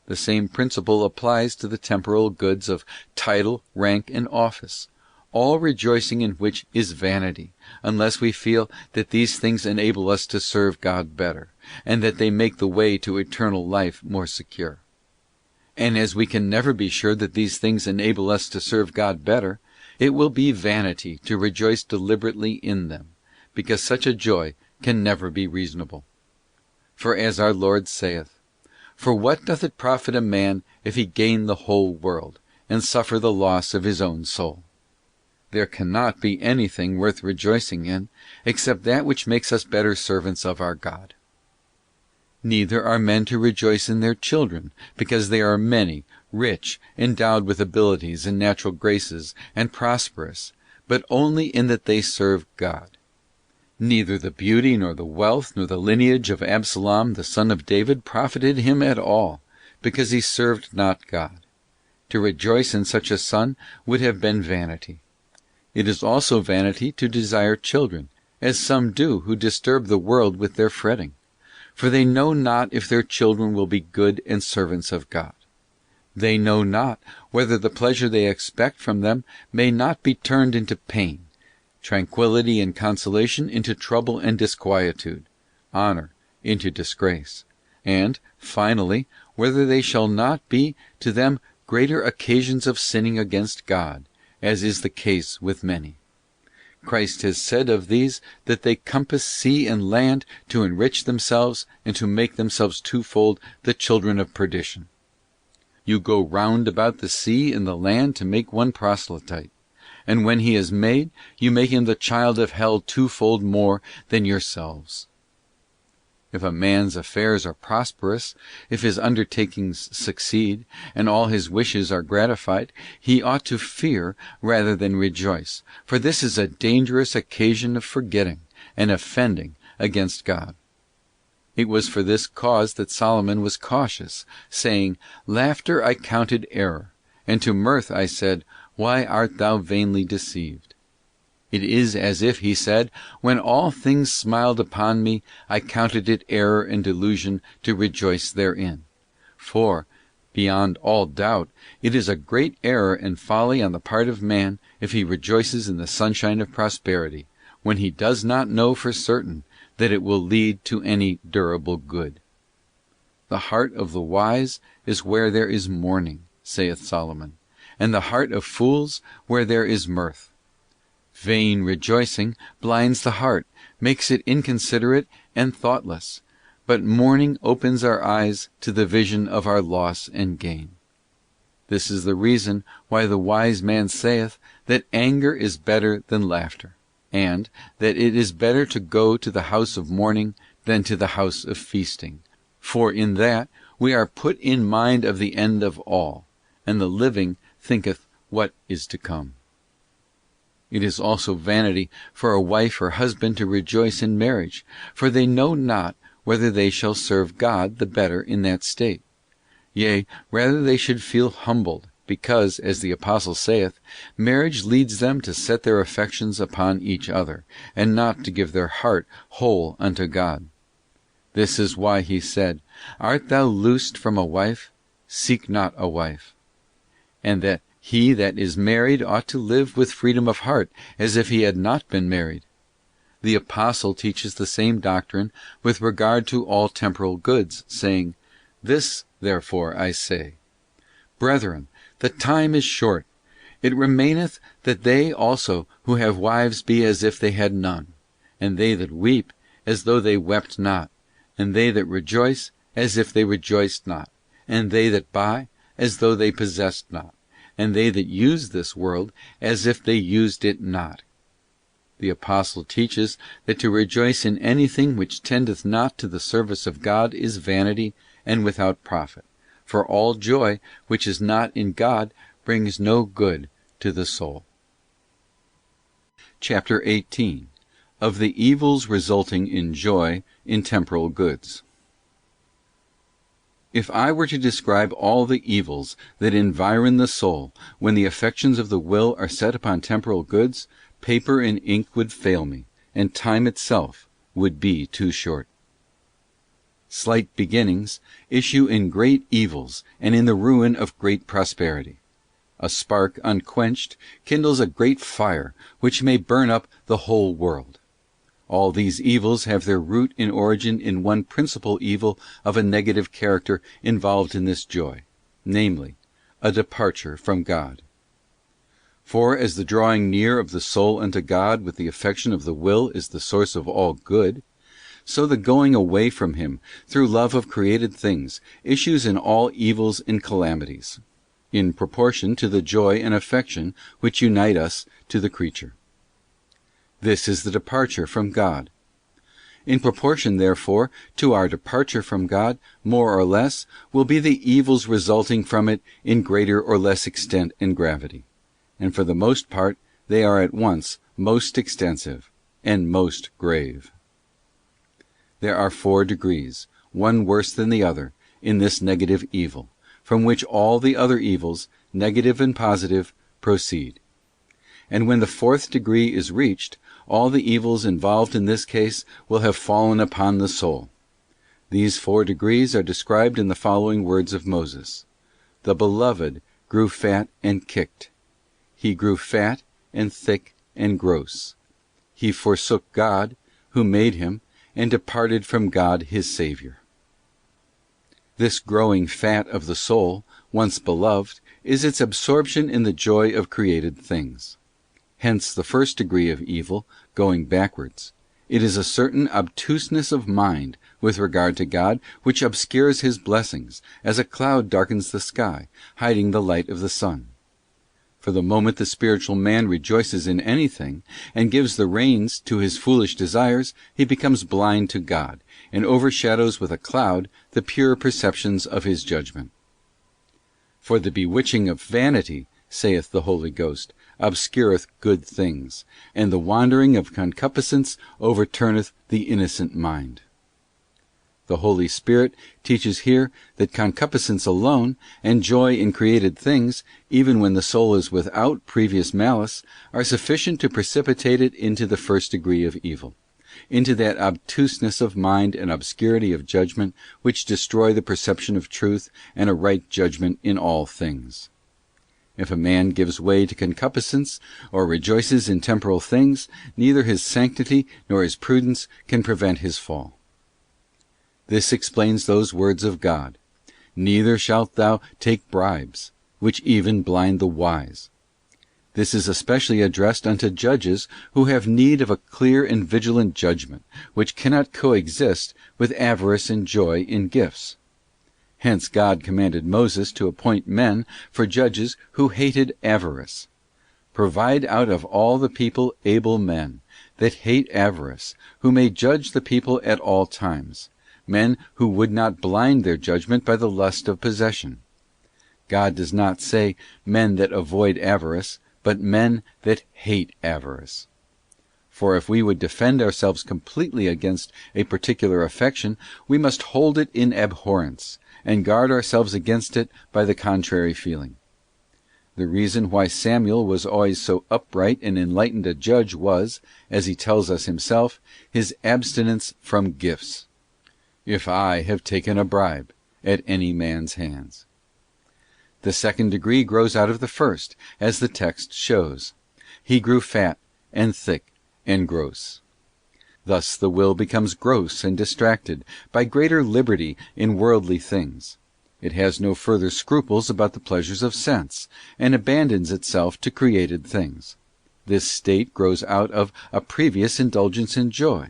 The same principle applies to the temporal goods of title, rank, and office, all rejoicing in which is vanity, unless we feel that these things enable us to serve God better, and that they make the way to eternal life more secure. And as we can never be sure that these things enable us to serve God better, it will be vanity to rejoice deliberately in them, because such a joy can never be reasonable. For as our Lord saith, For what doth it profit a man if he gain the whole world, and suffer the loss of his own soul? There cannot be anything worth rejoicing in, except that which makes us better servants of our God. Neither are men to rejoice in their children, because they are many, rich, endowed with abilities and natural graces, and prosperous, but only in that they serve God. Neither the beauty, nor the wealth, nor the lineage of Absalom the son of David profited him at all, because he served not God. To rejoice in such a son would have been vanity. It is also vanity to desire children, as some do who disturb the world with their fretting, for they know not if their children will be good and servants of God. They know not whether the pleasure they expect from them may not be turned into pain, tranquility and consolation into trouble and disquietude, honor into disgrace, and, finally, whether they shall not be to them greater occasions of sinning against God, as is the case with many. Christ has said of these that they compass sea and land to enrich themselves and to make themselves twofold the children of perdition. You go round about the sea and the land to make one proselyte, and when he is made, you make him the child of hell twofold more than yourselves. If a man's affairs are prosperous, if his undertakings succeed, and all his wishes are gratified, he ought to fear rather than rejoice, for this is a dangerous occasion of forgetting and offending against God. It was for this cause that Solomon was cautious, saying, Laughter I counted error, and to mirth I said, Why art thou vainly deceived? It is as if he said, When all things smiled upon me, I counted it error and delusion to rejoice therein. For, beyond all doubt, it is a great error and folly on the part of man if he rejoices in the sunshine of prosperity, when he does not know for certain that it will lead to any durable good. The heart of the wise is where there is mourning, saith Solomon, and the heart of fools where there is mirth. Vain rejoicing blinds the heart, makes it inconsiderate and thoughtless, but mourning opens our eyes to the vision of our loss and gain. This is the reason why the wise man saith that anger is better than laughter, and that it is better to go to the house of mourning than to the house of feasting, for in that we are put in mind of the end of all, and the living thinketh what is to come. It is also vanity for a wife or husband to rejoice in marriage, for they know not whether they shall serve God the better in that state. Yea, rather they should feel humbled, because, as the Apostle saith, marriage leads them to set their affections upon each other, and not to give their heart whole unto God. This is why he said, Art thou loosed from a wife? Seek not a wife. And that he that is married ought to live with freedom of heart, as if he had not been married. The Apostle teaches the same doctrine with regard to all temporal goods, saying, This, therefore, I say, Brethren, the time is short. It remaineth that they also who have wives be as if they had none, and they that weep as though they wept not, and they that rejoice as if they rejoiced not, and they that buy as though they possessed not, and they that use this world as if they used it not. The Apostle teaches that to rejoice in anything which tendeth not to the service of God is vanity and without profit, for all joy which is not in God brings no good to the soul. Chapter 18. Of the evils resulting in joy in temporal goods. If I were to describe all the evils that environ the soul when the affections of the will are set upon temporal goods, paper and ink would fail me, and time itself would be too short. Slight beginnings issue in great evils and in the ruin of great prosperity. A spark unquenched kindles a great fire which may burn up the whole world. All these evils have their root in origin in one principal evil of a negative character involved in this joy, namely, a departure from God. For as the drawing near of the soul unto God with the affection of the will is the source of all good, so the going away from Him through love of created things issues in all evils and calamities, in proportion to the joy and affection which unite us to the creature. This is the departure from God. In proportion, therefore, to our departure from God, more or less, will be the evils resulting from it in greater or less extent and gravity, and for the most part they are at once most extensive and most grave. There are 4 degrees, one worse than the other, in this negative evil, from which all the other evils, negative and positive, proceed. And when the 4th degree is reached, all the evils involved in this case will have fallen upon the soul. These 4 degrees are described in the following words of Moses. The beloved grew fat and kicked. He grew fat and thick and gross. He forsook God, who made him, and departed from God his Saviour. This growing fat of the soul, once beloved, is its absorption in the joy of created things. Hence the 1st degree of evil, going backwards. It is a certain obtuseness of mind with regard to God, which obscures His blessings, as a cloud darkens the sky, hiding the light of the sun. For the moment the spiritual man rejoices in anything, and gives the reins to his foolish desires, he becomes blind to God, and overshadows with a cloud the pure perceptions of his judgment. For the bewitching of vanity, saith the Holy Ghost, obscureth good things, and the wandering of concupiscence overturneth the innocent mind. The Holy Spirit teaches here that concupiscence alone, and joy in created things, even when the soul is without previous malice, are sufficient to precipitate it into the 1st degree of evil, into that obtuseness of mind and obscurity of judgment which destroy the perception of truth and a right judgment in all things. If a man gives way to concupiscence, or rejoices in temporal things, neither his sanctity nor his prudence can prevent his fall. This explains those words of God, Neither shalt thou take bribes, which even blind the wise. This is especially addressed unto judges who have need of a clear and vigilant judgment, which cannot coexist with avarice and joy in gifts. Hence God commanded Moses to appoint men for judges who hated avarice. Provide out of all the people able men, that hate avarice, who may judge the people at all times, men who would not blind their judgment by the lust of possession. God does not say men that avoid avarice, but men that hate avarice. For if we would defend ourselves completely against a particular affection, we must hold it in abhorrence, and guard ourselves against it by the contrary feeling. The reason why Samuel was always so upright and enlightened a judge was, as he tells us himself, his abstinence from gifts. If I have taken a bribe at any man's hands. The second degree grows out of the first, as the text shows. He grew fat and thick and gross. Thus the will becomes gross and distracted by greater liberty in worldly things. It has no further scruples about the pleasures of sense, and abandons itself to created things. This state grows out of a previous indulgence in joy.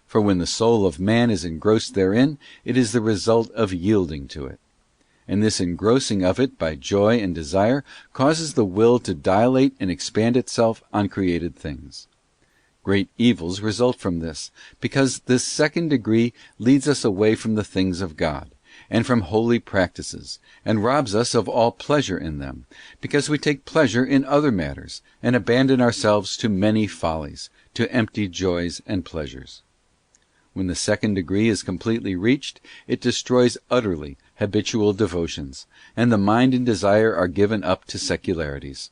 For when the soul of man is engrossed therein, it is the result of yielding to it. And this engrossing of it by joy and desire causes the will to dilate and expand itself on created things. Great evils result from this, because this second degree leads us away from the things of God, and from holy practices, and robs us of all pleasure in them, because we take pleasure in other matters, and abandon ourselves to many follies, to empty joys and pleasures. When the second degree is completely reached, it destroys utterly habitual devotions, and the mind and desire are given up to secularities.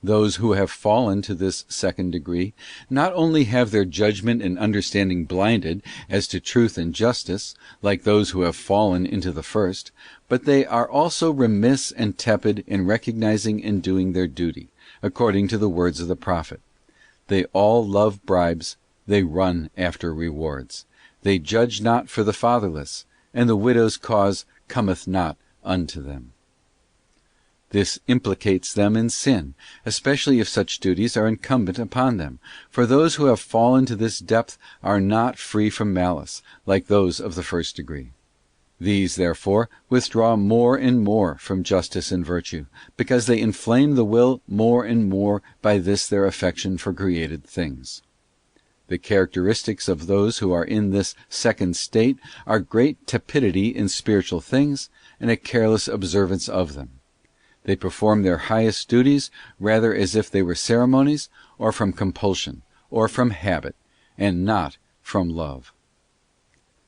Those who have fallen to this second degree not only have their judgment and understanding blinded as to truth and justice, like those who have fallen into the first, but they are also remiss and tepid in recognizing and doing their duty, according to the words of the prophet. They all love bribes, they run after rewards. They judge not for the fatherless, and the widow's cause cometh not unto them. This implicates them in sin, especially if such duties are incumbent upon them, for those who have fallen to this depth are not free from malice, like those of the first degree. These, therefore, withdraw more and more from justice and virtue, because they inflame the will more and more by this their affection for created things. The characteristics of those who are in this second state are great tepidity in spiritual things, and a careless observance of them. They perform their highest duties rather as if they were ceremonies, or from compulsion, or from habit, and not from love.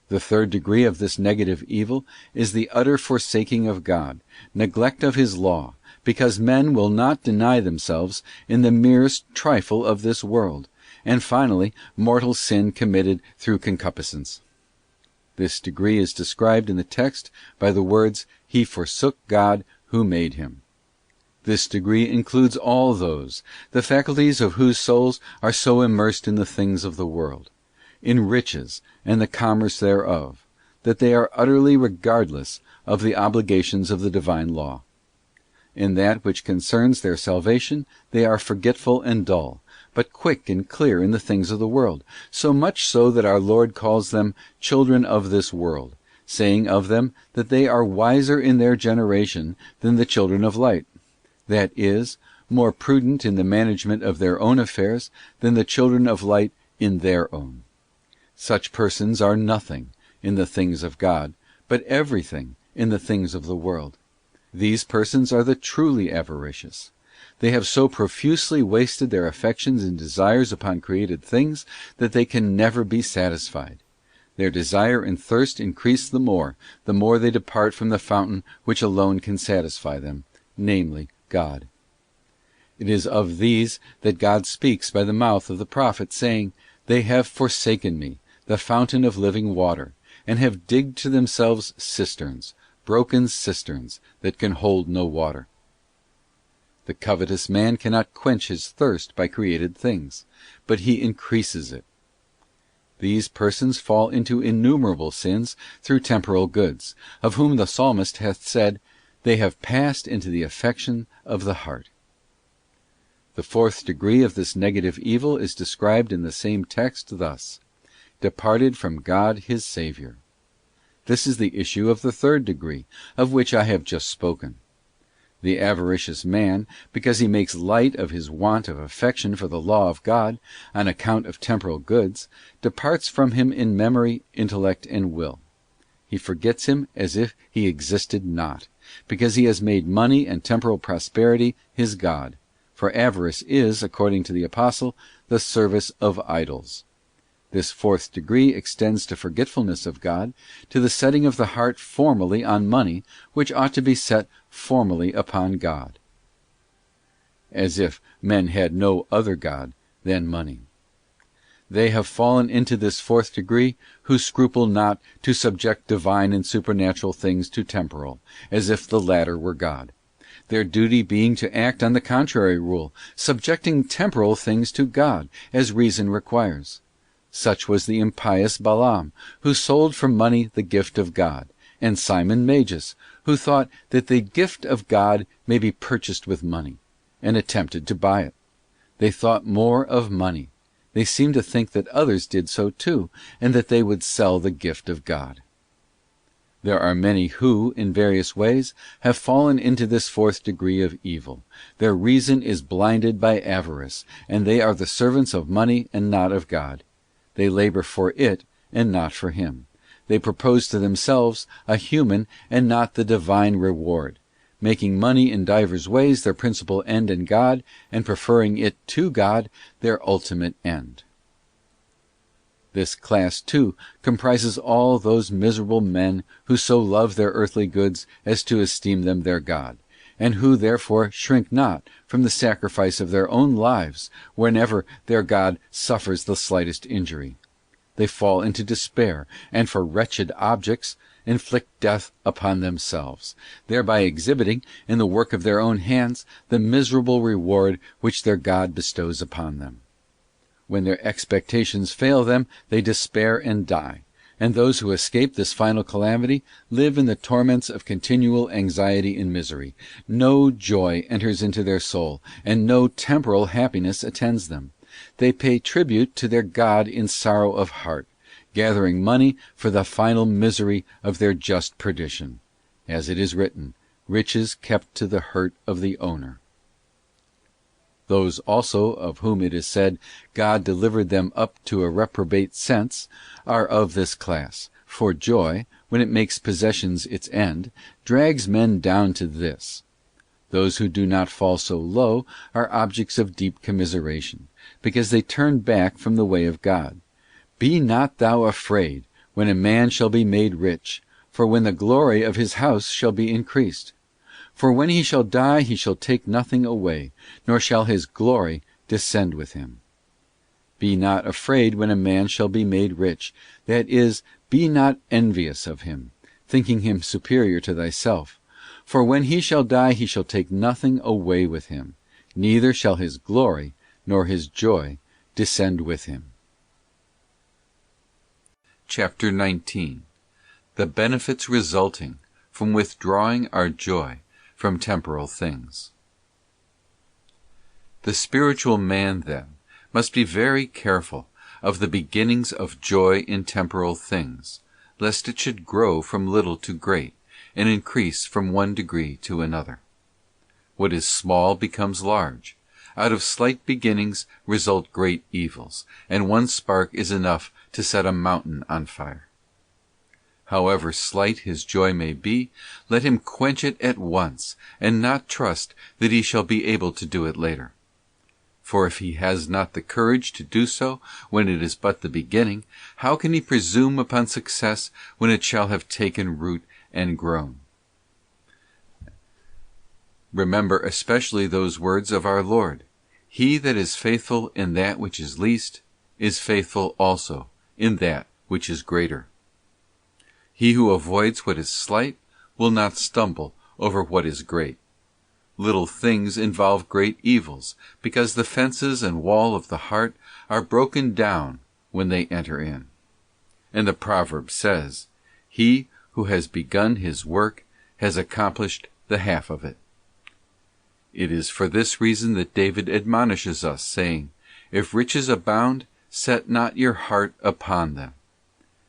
The third degree of this negative evil is the utter forsaking of God, neglect of His law, because men will not deny themselves in the merest trifle of this world, and finally mortal sin committed through concupiscence. This degree is described in the text by the words, "He forsook God who made him." This degree includes all those, the faculties of whose souls are so immersed in the things of the world, in riches and the commerce thereof, that they are utterly regardless of the obligations of the divine law. In that which concerns their salvation, they are forgetful and dull, but quick and clear in the things of the world, so much so that our Lord calls them children of this world, saying of them that they are wiser in their generation than the children of light, that is, more prudent in the management of their own affairs than the children of light in their own. Such persons are nothing in the things of God, but everything in the things of the world. These persons are the truly avaricious. They have so profusely wasted their affections and desires upon created things that they can never be satisfied. Their desire and thirst increase the more they depart from the fountain which alone can satisfy them, namely God. It is of these that God speaks by the mouth of the prophet, saying, "They have forsaken me, the fountain of living water, and have digged to themselves cisterns, broken cisterns, that can hold no water." The covetous man cannot quench his thirst by created things, but he increases it. These persons fall into innumerable sins through temporal goods, of whom the psalmist hath said, "They have passed into the affection of the heart." The fourth degree of this negative evil is described in the same text thus: "Departed from God his Saviour." This is the issue of the third degree, of which I have just spoken. The avaricious man, because he makes light of his want of affection for the law of God, on account of temporal goods, departs from him in memory, intellect, and will. He forgets him as if he existed not, because he has made money and temporal prosperity his god. For avarice is, according to the Apostle, the service of idols. This fourth degree extends to forgetfulness of God, to the setting of the heart formally on money, which ought to be set formally upon God. As if men had no other god than money. They have fallen into this fourth degree, who scruple not to subject divine and supernatural things to temporal, as if the latter were God. Their duty being to act on the contrary rule, subjecting temporal things to God, as reason requires. Such was the impious Balaam, who sold for money the gift of God, and Simon Magus, who thought that the gift of God may be purchased with money, and attempted to buy it. They thought more of money. They seemed to think that others did so too, and that they would sell the gift of God. There are many who, in various ways, have fallen into this fourth degree of evil. Their reason is blinded by avarice, and they are the servants of money and not of God. They labour for it and not for Him. They propose to themselves a human and not the divine reward, making money in divers ways their principal end in God, and preferring it to God their ultimate end. This class, too, comprises all those miserable men who so love their earthly goods as to esteem them their God, and who therefore shrink not from the sacrifice of their own lives whenever their God suffers the slightest injury. They fall into despair, and for wretched objects inflict death upon themselves, thereby exhibiting, in the work of their own hands, the miserable reward which their God bestows upon them. When their expectations fail them, they despair and die, and those who escape this final calamity live in the torments of continual anxiety and misery. No joy enters into their soul, and no temporal happiness attends them. They pay tribute to their God in sorrow of heart, gathering money for the final misery of their just perdition, as it is written, riches kept to the hurt of the owner. Those also of whom it is said, God delivered them up to a reprobate sense, are of this class, for joy, when it makes possessions its end, drags men down to this. Those who do not fall so low are objects of deep commiseration, because they turn back from the way of God. Be not thou afraid, when a man shall be made rich, for when the glory of his house shall be increased. For when he shall die, he shall take nothing away, nor shall his glory descend with him. Be not afraid when a man shall be made rich, that is, be not envious of him, thinking him superior to thyself. For when he shall die, he shall take nothing away with him, neither shall his glory nor his joy descend with him. Chapter 19. The benefits resulting from withdrawing our joy from temporal things. The spiritual man, then, must be very careful of the beginnings of joy in temporal things, lest it should grow from little to great, and increase from one degree to another. What is small becomes large. Out of slight beginnings result great evils, and one spark is enough to set a mountain on fire. However slight his joy may be, let him quench it at once, and not trust that he shall be able to do it later. For if he has not the courage to do so when it is but the beginning, how can he presume upon success when it shall have taken root and grown? Remember especially those words of our Lord, "He that is faithful in that which is least, is faithful also in that which is greater." He who avoids what is slight will not stumble over what is great. Little things involve great evils, because the fences and wall of the heart are broken down when they enter in. And the proverb says, "He who has begun his work has accomplished the half of it." It is for this reason that David admonishes us, saying, "If riches abound, set not your heart upon them."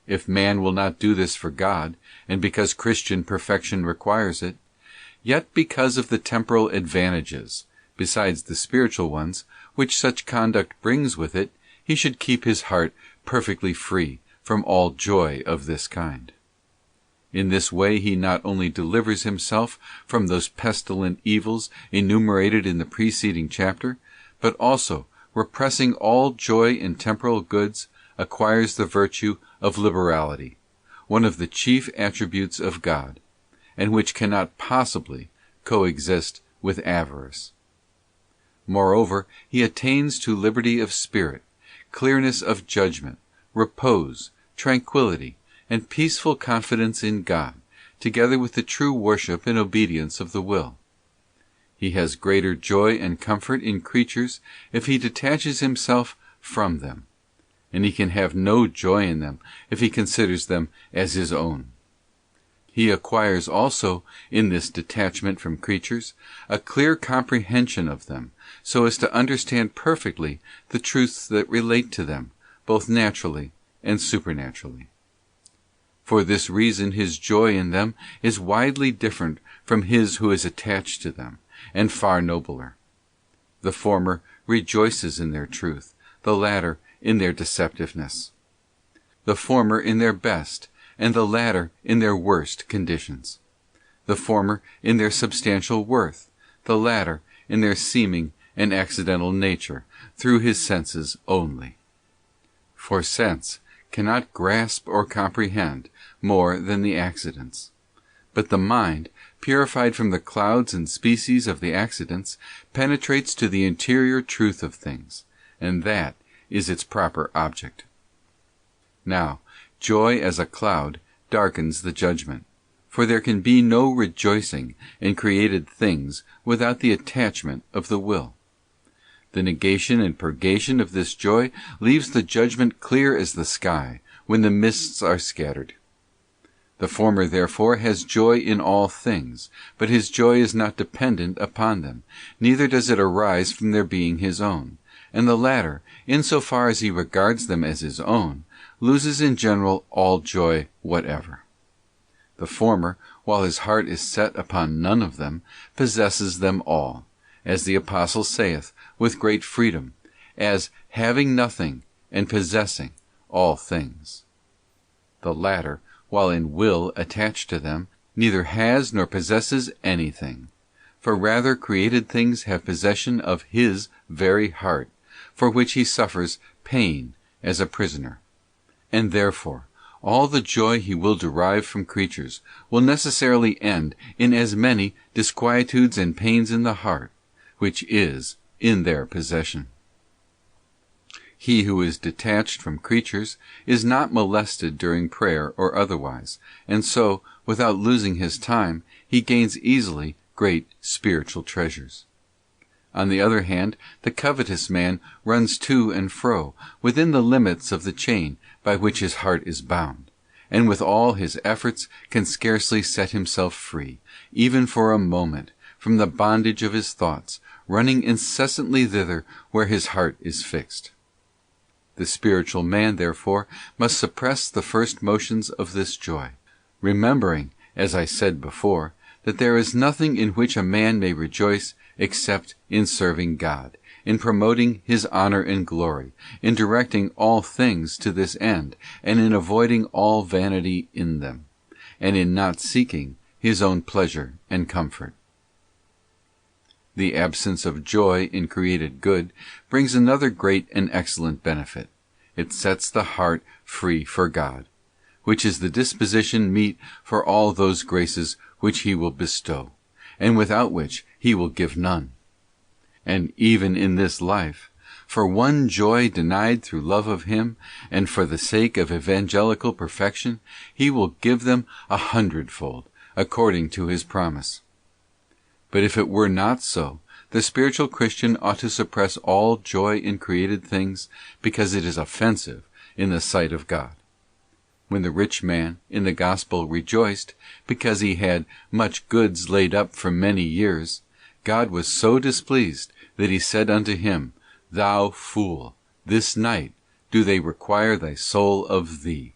If man will not do this for God, and because Christian perfection requires it, Yet because of the temporal advantages, besides the spiritual ones, which such conduct brings with it, he should keep his heart perfectly free from all joy of this kind. In this way he not only delivers himself from those pestilent evils enumerated in the preceding chapter, but also, repressing all joy in temporal goods, acquires the virtue of liberality, one of the chief attributes of God, and which cannot possibly coexist with avarice. Moreover, he attains to liberty of spirit, clearness of judgment, repose, tranquility, and peaceful confidence in God, together with the true worship and obedience of the will. He has greater joy and comfort in creatures if he detaches himself from them, and he can have no joy in them if he considers them as his own. He acquires also, in this detachment from creatures, a clear comprehension of them, so as to understand perfectly the truths that relate to them, both naturally and supernaturally. For this reason his joy in them is widely different from his who is attached to them, and far nobler. The former rejoices in their truth, the latter in their deceptiveness. The former in their best, and the latter in their worst conditions. The former in their substantial worth, the latter in their seeming and accidental nature, through his senses only. For sense cannot grasp or comprehend more than the accidents. But the mind, purified from the clouds and species of the accidents, penetrates to the interior truth of things, and that is its proper object. Now, joy as a cloud darkens the judgment, for there can be no rejoicing in created things without the attachment of the will. The negation and purgation of this joy leaves the judgment clear as the sky, when the mists are scattered. The former, therefore, has joy in all things, but his joy is not dependent upon them, neither does it arise from their being his own, and the latter, in so far as he regards them as his own, loses in general all joy whatever. The former, while his heart is set upon none of them, possesses them all, as the Apostle saith, with great freedom, as having nothing and possessing all things. The latter, while in will attached to them, neither has nor possesses anything, for rather created things have possession of his very heart, for which he suffers pain as a prisoner. And therefore, all the joy he will derive from creatures will necessarily end in as many disquietudes and pains in the heart, which is in their possession. He who is detached from creatures is not molested during prayer or otherwise, and so, without losing his time, he gains easily great spiritual treasures. On the other hand, the covetous man runs to and fro within the limits of the chain by which his heart is bound, and with all his efforts can scarcely set himself free, even for a moment, from the bondage of his thoughts, running incessantly thither where his heart is fixed. The spiritual man, therefore, must suppress the first motions of this joy, remembering, as I said before, that there is nothing in which a man may rejoice except in serving God, in promoting his honor and glory, in directing all things to this end, and in avoiding all vanity in them, and in not seeking his own pleasure and comfort. The absence of joy in created good brings another great and excellent benefit. It sets the heart free for God, which is the disposition meet for all those graces which he will bestow, and without which he will give none. And even in this life, for one joy denied through love of him, and for the sake of evangelical perfection, he will give them 100-fold, according to his promise. But if it were not so, the spiritual Christian ought to suppress all joy in created things, because it is offensive in the sight of God. When the rich man in the gospel rejoiced, because he had much goods laid up for many years, God was so displeased that he said unto him, Thou fool, this night do they require thy soul of thee.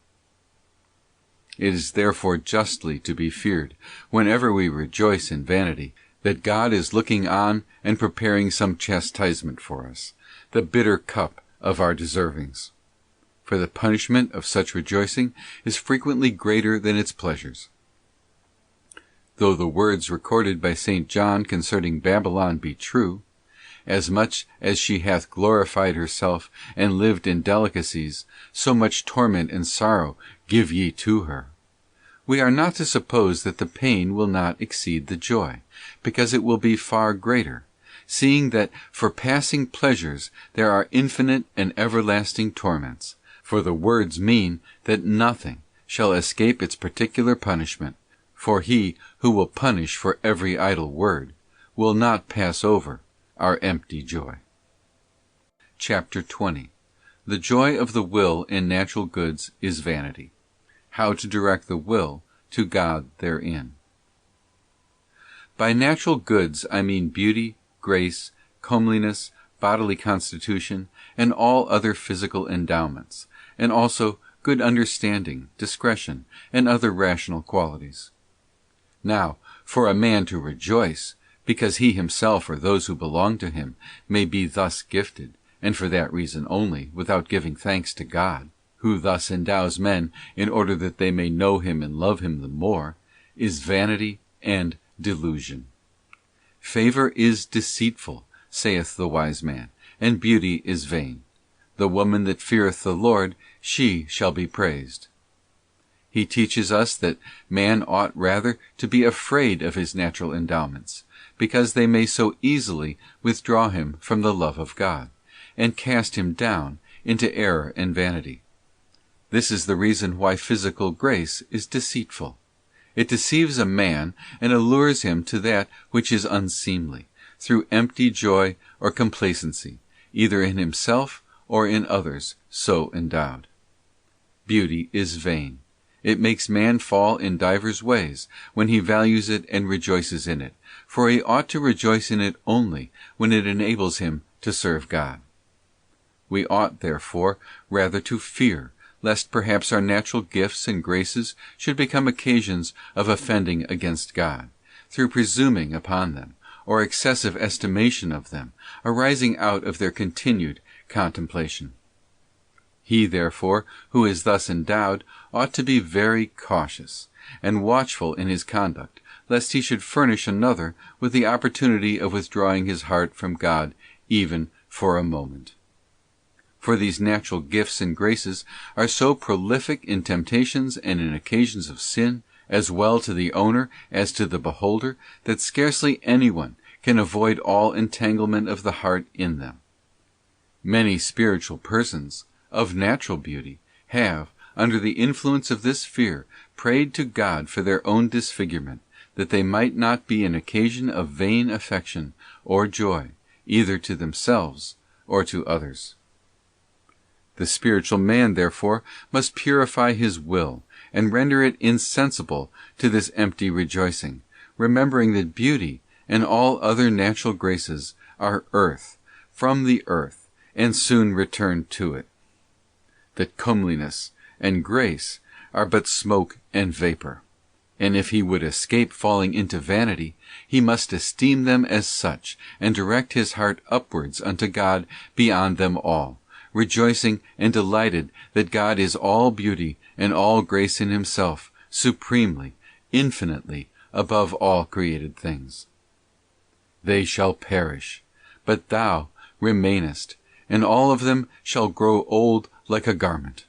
It is therefore justly to be feared, whenever we rejoice in vanity, that God is looking on and preparing some chastisement for us, the bitter cup of our deservings. For the punishment of such rejoicing is frequently greater than its pleasures. Though the words recorded by St. John concerning Babylon be true, as much as she hath glorified herself and lived in delicacies, so much torment and sorrow give ye to her. We are not to suppose that the pain will not exceed the joy, because it will be far greater, seeing that for passing pleasures there are infinite and everlasting torments, for the words mean that nothing shall escape its particular punishment, for he who will punish for every idle word will not pass over our empty joy. Chapter 20. The joy of the will in natural goods is vanity. How to direct the will to God therein. By natural goods I mean beauty, grace, comeliness, bodily constitution, and all other physical endowments, and also good understanding, discretion, and other rational qualities. Now, for a man to rejoice, because he himself or those who belong to him may be thus gifted, and for that reason only, without giving thanks to God, who thus endows men in order that they may know him and love him the more, is vanity and delusion. Favor is deceitful, saith the wise man, and beauty is vain. The woman that feareth the Lord, she shall be praised. He teaches us that man ought rather to be afraid of his natural endowments, because they may so easily withdraw him from the love of God, and cast him down into error and vanity. This is the reason why physical grace is deceitful. It deceives a man and allures him to that which is unseemly, through empty joy or complacency, either in himself or in others so endowed. Beauty is vain. It makes man fall in divers ways, when he values it and rejoices in it, for he ought to rejoice in it only when it enables him to serve God. We ought, therefore, rather to fear, lest perhaps our natural gifts and graces should become occasions of offending against God, through presuming upon them, or excessive estimation of them, arising out of their continued contemplation. He, therefore, who is thus endowed, ought to be very cautious, and watchful in his conduct, lest he should furnish another with the opportunity of withdrawing his heart from God, even for a moment. For these natural gifts and graces are so prolific in temptations and in occasions of sin, as well to the owner as to the beholder, that scarcely anyone can avoid all entanglement of the heart in them. Many spiritual persons, of natural beauty, have, under the influence of this fear, prayed to God for their own disfigurement, that they might not be an occasion of vain affection or joy, either to themselves or to others. The spiritual man, therefore, must purify his will, and render it insensible to this empty rejoicing, remembering that beauty and all other natural graces are earth, from the earth, and soon return to it. That comeliness and grace are but smoke and vapor, and if he would escape falling into vanity, he must esteem them as such, and direct his heart upwards unto God beyond them all, rejoicing and delighted that God is all beauty and all grace in himself, supremely, infinitely, above all created things. They shall perish, but thou remainest, and all of them shall grow old like a garment.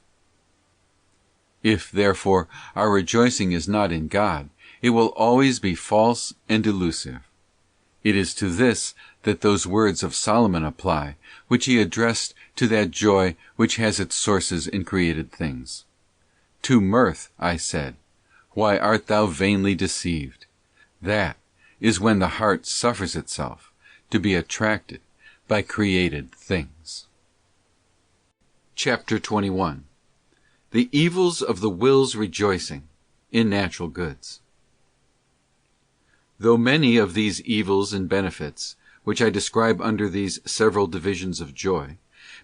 If, therefore, our rejoicing is not in God, it will always be false and delusive. It is to this that those words of Solomon apply, which he addressed to that joy which has its sources in created things. To mirth, I said, why art thou vainly deceived? That is when the heart suffers itself to be attracted by created things. Chapter 21. The evils of the will's rejoicing in natural goods. Though many of these evils and benefits, which I describe under these several divisions of joy,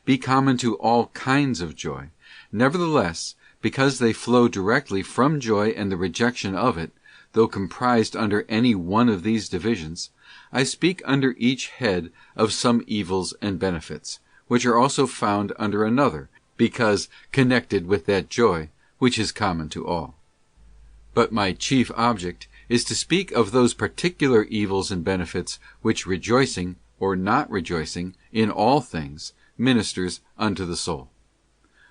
be common to all kinds of joy, nevertheless, because they flow directly from joy and the rejection of it, though comprised under any one of these divisions, I speak under each head of some evils and benefits, which are also found under another, because connected with that joy which is common to all. But my chief object is to speak of those particular evils and benefits which rejoicing, or not rejoicing, in all things, ministers unto the soul.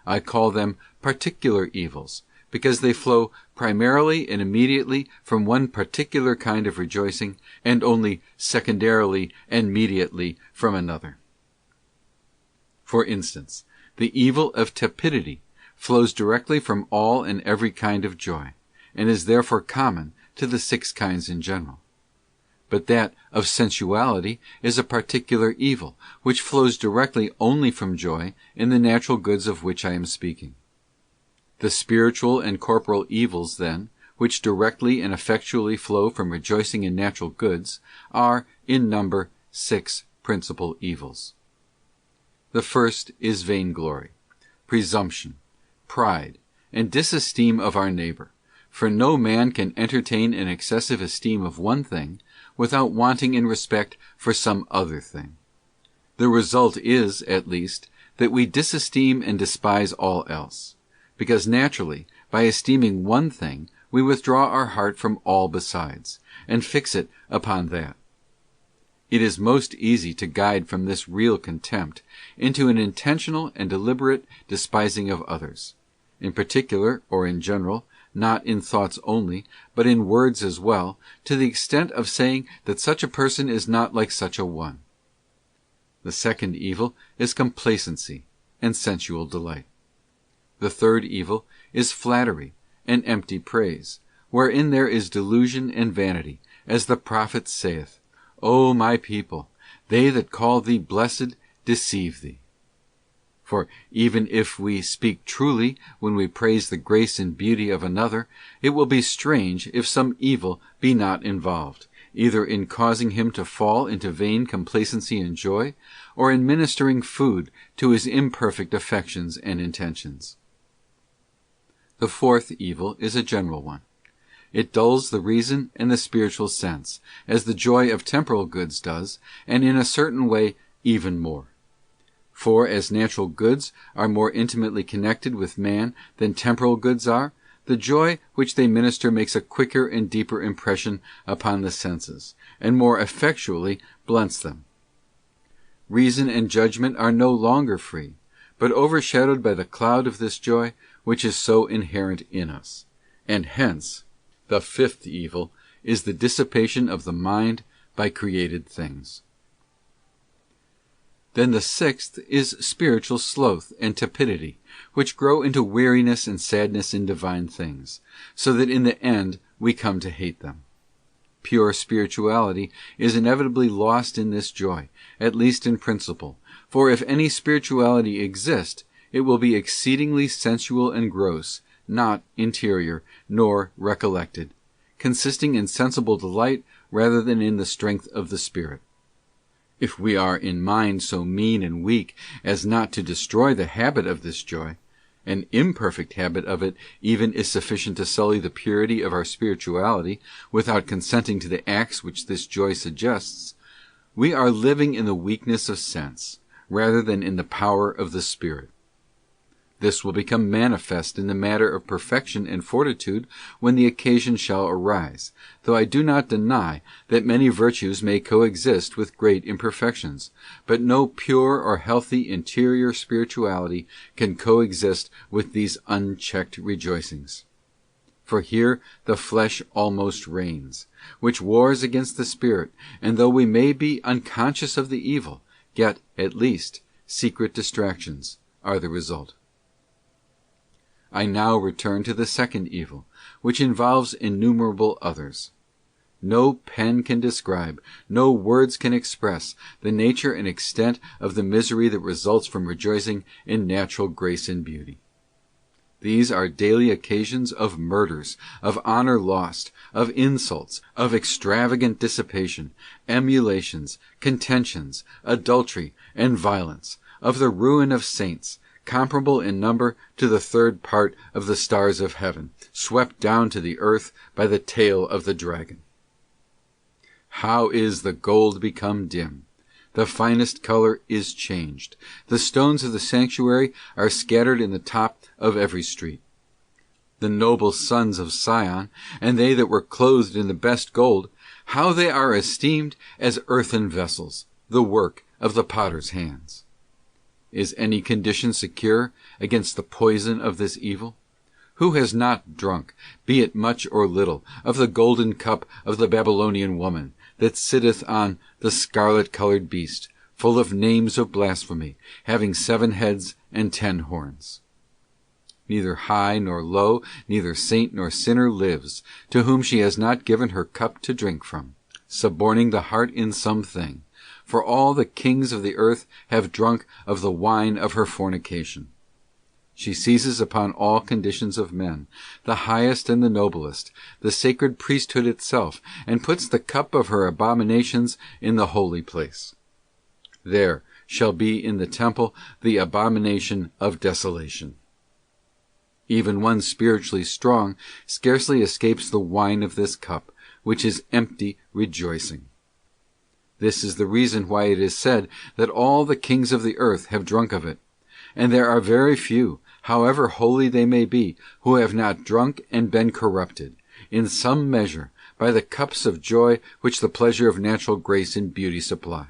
I call them particular evils, because they flow primarily and immediately from one particular kind of rejoicing, and only secondarily and mediately from another. For instance, the evil of tepidity flows directly from all and every kind of joy, and is therefore common to the 6 kinds in general. But that of sensuality is a particular evil, which flows directly only from joy in the natural goods of which I am speaking. The spiritual and corporal evils, then, which directly and effectually flow from rejoicing in natural goods, are, in number, 6 principal evils. The first is vainglory, presumption, pride, and disesteem of our neighbor, for no man can entertain an excessive esteem of one thing without wanting in respect for some other thing. The result is, at least, that we disesteem and despise all else, because naturally, by esteeming one thing, we withdraw our heart from all besides, and fix it upon that. It is most easy to guide from this real contempt into an intentional and deliberate despising of others, in particular or in general, not in thoughts only, but in words as well, to the extent of saying that such a person is not like such a one. The second evil is complacency and sensual delight. The third evil is flattery and empty praise, wherein there is delusion and vanity, as the prophet saith, O my people, they that call thee blessed deceive thee. For even if we speak truly when we praise the grace and beauty of another, it will be strange if some evil be not involved, either in causing him to fall into vain complacency and joy, or in ministering food to his imperfect affections and intentions. The fourth evil is a general one. It dulls the reason and the spiritual sense, as the joy of temporal goods does, and in a certain way even more. For as natural goods are more intimately connected with man than temporal goods are, the joy which they minister makes a quicker and deeper impression upon the senses, and more effectually blunts them. Reason and judgment are no longer free, but overshadowed by the cloud of this joy which is so inherent in us, and hence the fifth evil is the dissipation of the mind by created things. Then the sixth is spiritual sloth and tepidity, which grow into weariness and sadness in divine things, so that in the end we come to hate them. Pure spirituality is inevitably lost in this joy, at least in principle, for if any spirituality exist, it will be exceedingly sensual and gross, not interior, nor recollected, consisting in sensible delight rather than in the strength of the spirit. If we are in mind so mean and weak as not to destroy the habit of this joy, an imperfect habit of it even is sufficient to sully the purity of our spirituality without consenting to the acts which this joy suggests, we are living in the weakness of sense, rather than in the power of the spirit. This will become manifest in the matter of perfection and fortitude when the occasion shall arise, though I do not deny that many virtues may coexist with great imperfections, but no pure or healthy interior spirituality can coexist with these unchecked rejoicings. For here the flesh almost reigns, which wars against the spirit, and though we may be unconscious of the evil, yet, at least, secret distractions are the result. I now return to the second evil, which involves innumerable others. No pen can describe, no words can express, the nature and extent of the misery that results from rejoicing in natural grace and beauty. These are daily occasions of murders, of honor lost, of insults, of extravagant dissipation, emulations, contentions, adultery, and violence, of the ruin of saints, comparable in number to the third part of the stars of heaven, swept down to the earth by the tail of the dragon. How is the gold become dim? The finest color is changed. The stones of the sanctuary are scattered in the top of every street. The noble sons of Sion, and they that were clothed in the best gold, how they are esteemed as earthen vessels, the work of the potter's hands. Is any condition secure against the poison of this evil? Who has not drunk, be it much or little, of the golden cup of the Babylonian woman, that sitteth on the scarlet-colored beast, full of names of blasphemy, having 7 heads and 10 horns? Neither high nor low, neither saint nor sinner lives, to whom she has not given her cup to drink from, suborning the heart in some thing. For all the kings of the earth have drunk of the wine of her fornication. She seizes upon all conditions of men, the highest and the noblest, the sacred priesthood itself, and puts the cup of her abominations in the holy place. There shall be in the temple the abomination of desolation. Even one spiritually strong scarcely escapes the wine of this cup, which is empty rejoicing. This is the reason why it is said that all the kings of the earth have drunk of it, and there are very few, however holy they may be, who have not drunk and been corrupted, in some measure, by the cups of joy which the pleasure of natural grace and beauty supply.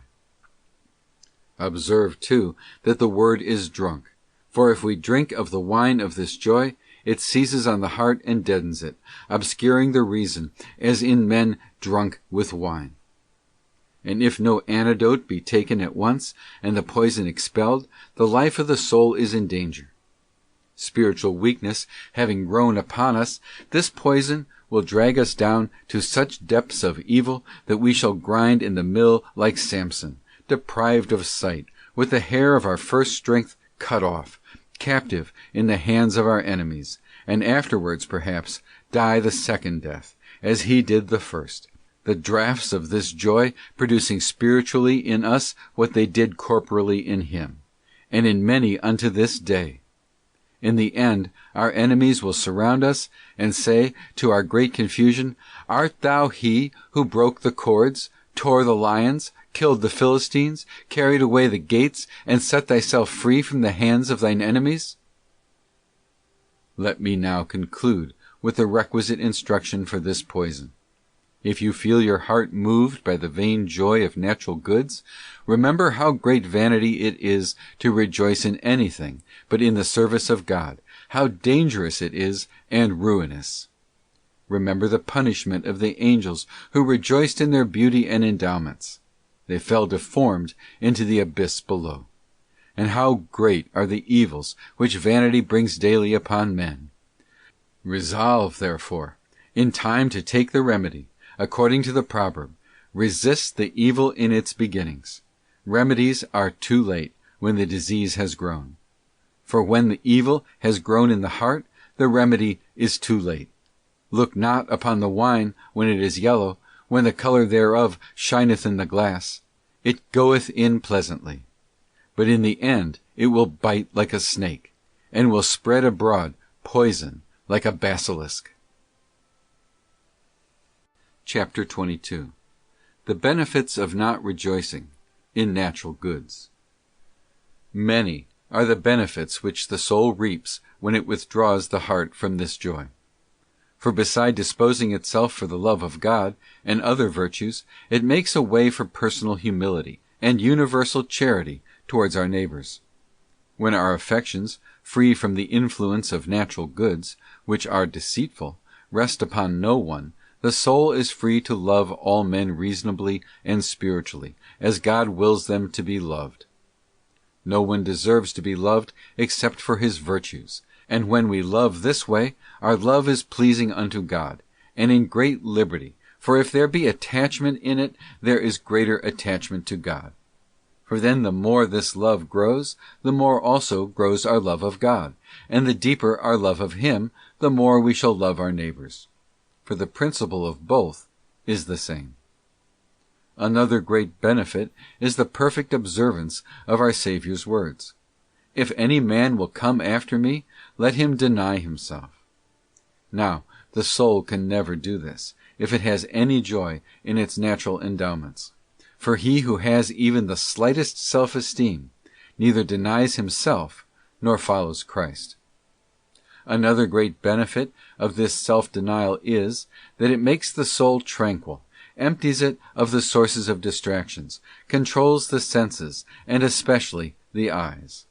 Observe, too, that the word is drunk, for if we drink of the wine of this joy, it seizes on the heart and deadens it, obscuring the reason, as in men drunk with wine. And if no antidote be taken at once, and the poison expelled, the life of the soul is in danger. Spiritual weakness having grown upon us, this poison will drag us down to such depths of evil that we shall grind in the mill like Samson, deprived of sight, with the hair of our first strength cut off, captive in the hands of our enemies, and afterwards, perhaps, die the second death, as he did the first, the draughts of this joy producing spiritually in us what they did corporally in him, and in many unto this day. In the end, our enemies will surround us, and say, to our great confusion, Art thou he who broke the cords, tore the lions, killed the Philistines, carried away the gates, and set thyself free from the hands of thine enemies? Let me now conclude with the requisite instruction for this poison. If you feel your heart moved by the vain joy of natural goods, remember how great vanity it is to rejoice in anything but in the service of God, how dangerous it is and ruinous. Remember the punishment of the angels who rejoiced in their beauty and endowments. They fell deformed into the abyss below. And how great are the evils which vanity brings daily upon men. Resolve, therefore, in time to take the remedy, according to the proverb, resist the evil in its beginnings. Remedies are too late when the disease has grown. For when the evil has grown in the heart, the remedy is too late. Look not upon the wine when it is yellow, when the colour thereof shineth in the glass. It goeth in pleasantly. But in the end it will bite like a snake, and will spread abroad poison like a basilisk. Chapter 22. The benefits of not rejoicing in natural goods. Many are the benefits which the soul reaps when it withdraws the heart from this joy. For beside disposing itself for the love of God and other virtues, it makes a way for personal humility and universal charity towards our neighbors. When our affections, free from the influence of natural goods, which are deceitful, rest upon no one, the soul is free to love all men reasonably and spiritually, as God wills them to be loved. No one deserves to be loved except for his virtues, and when we love this way, our love is pleasing unto God, and in great liberty, for if there be attachment in it, there is greater attachment to God. For then the more this love grows, the more also grows our love of God, and the deeper our love of Him, the more we shall love our neighbors. For the principle of both is the same. Another great benefit is the perfect observance of our Saviour's words. If any man will come after me, let him deny himself. Now, the soul can never do this, if it has any joy in its natural endowments. For he who has even the slightest self-esteem neither denies himself nor follows Christ. Another great benefit of this self-denial is that it makes the soul tranquil, empties it of the sources of distractions, controls the senses, and especially the eyes.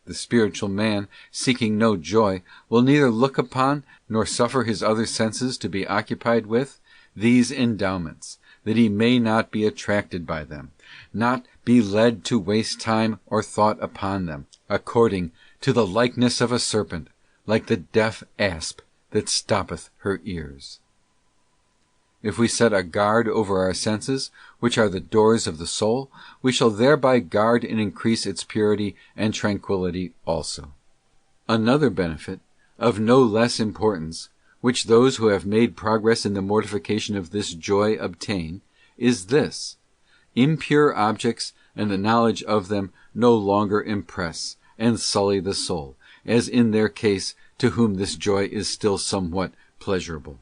The spiritual man, seeking no joy, will neither look upon nor suffer his other senses to be occupied with these endowments, that he may not be attracted by them, not be led to waste time or thought upon them, according to the likeness of a serpent, like the deaf asp that stoppeth her ears. If we set a guard over our senses, which are the doors of the soul, we shall thereby guard and increase its purity and tranquility also. Another benefit, of no less importance, which those who have made progress in the mortification of this joy obtain, is this: impure objects and the knowledge of them no longer impress and sully the soul, as in their case, to whom this joy is still somewhat pleasurable.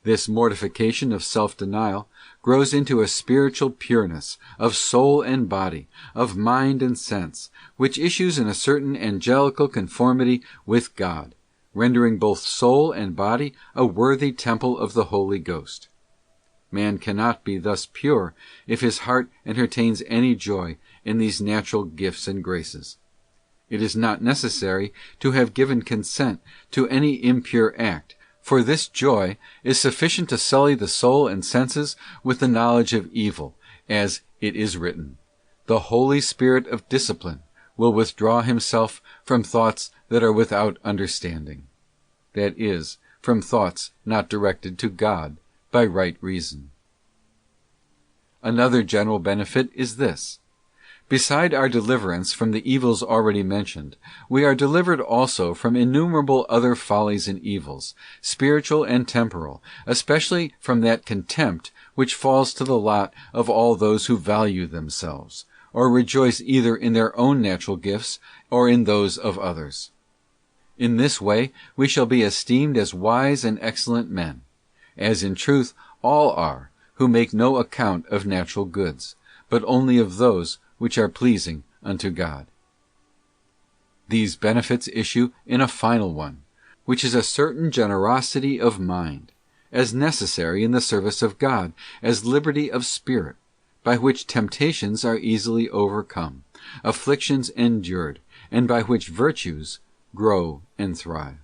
This mortification of self-denial grows into a spiritual pureness of soul and body, of mind and sense, which issues in a certain angelical conformity with God, rendering both soul and body a worthy temple of the Holy Ghost. Man cannot be thus pure if his heart entertains any joy in these natural gifts and graces. It is not necessary to have given consent to any impure act, for this joy is sufficient to sully the soul and senses with the knowledge of evil, as it is written, "The Holy Spirit of discipline will withdraw himself from thoughts that are without understanding," that is, from thoughts not directed to God by right reason. Another general benefit is this: beside our deliverance from the evils already mentioned, we are delivered also from innumerable other follies and evils, spiritual and temporal, especially from that contempt which falls to the lot of all those who value themselves, or rejoice either in their own natural gifts or in those of others. In this way we shall be esteemed as wise and excellent men, as in truth all are who make no account of natural goods, but only of those which are pleasing unto God. These benefits issue in a final one, which is a certain generosity of mind, as necessary in the service of God, as liberty of spirit, by which temptations are easily overcome, afflictions endured, and by which virtues grow and thrive.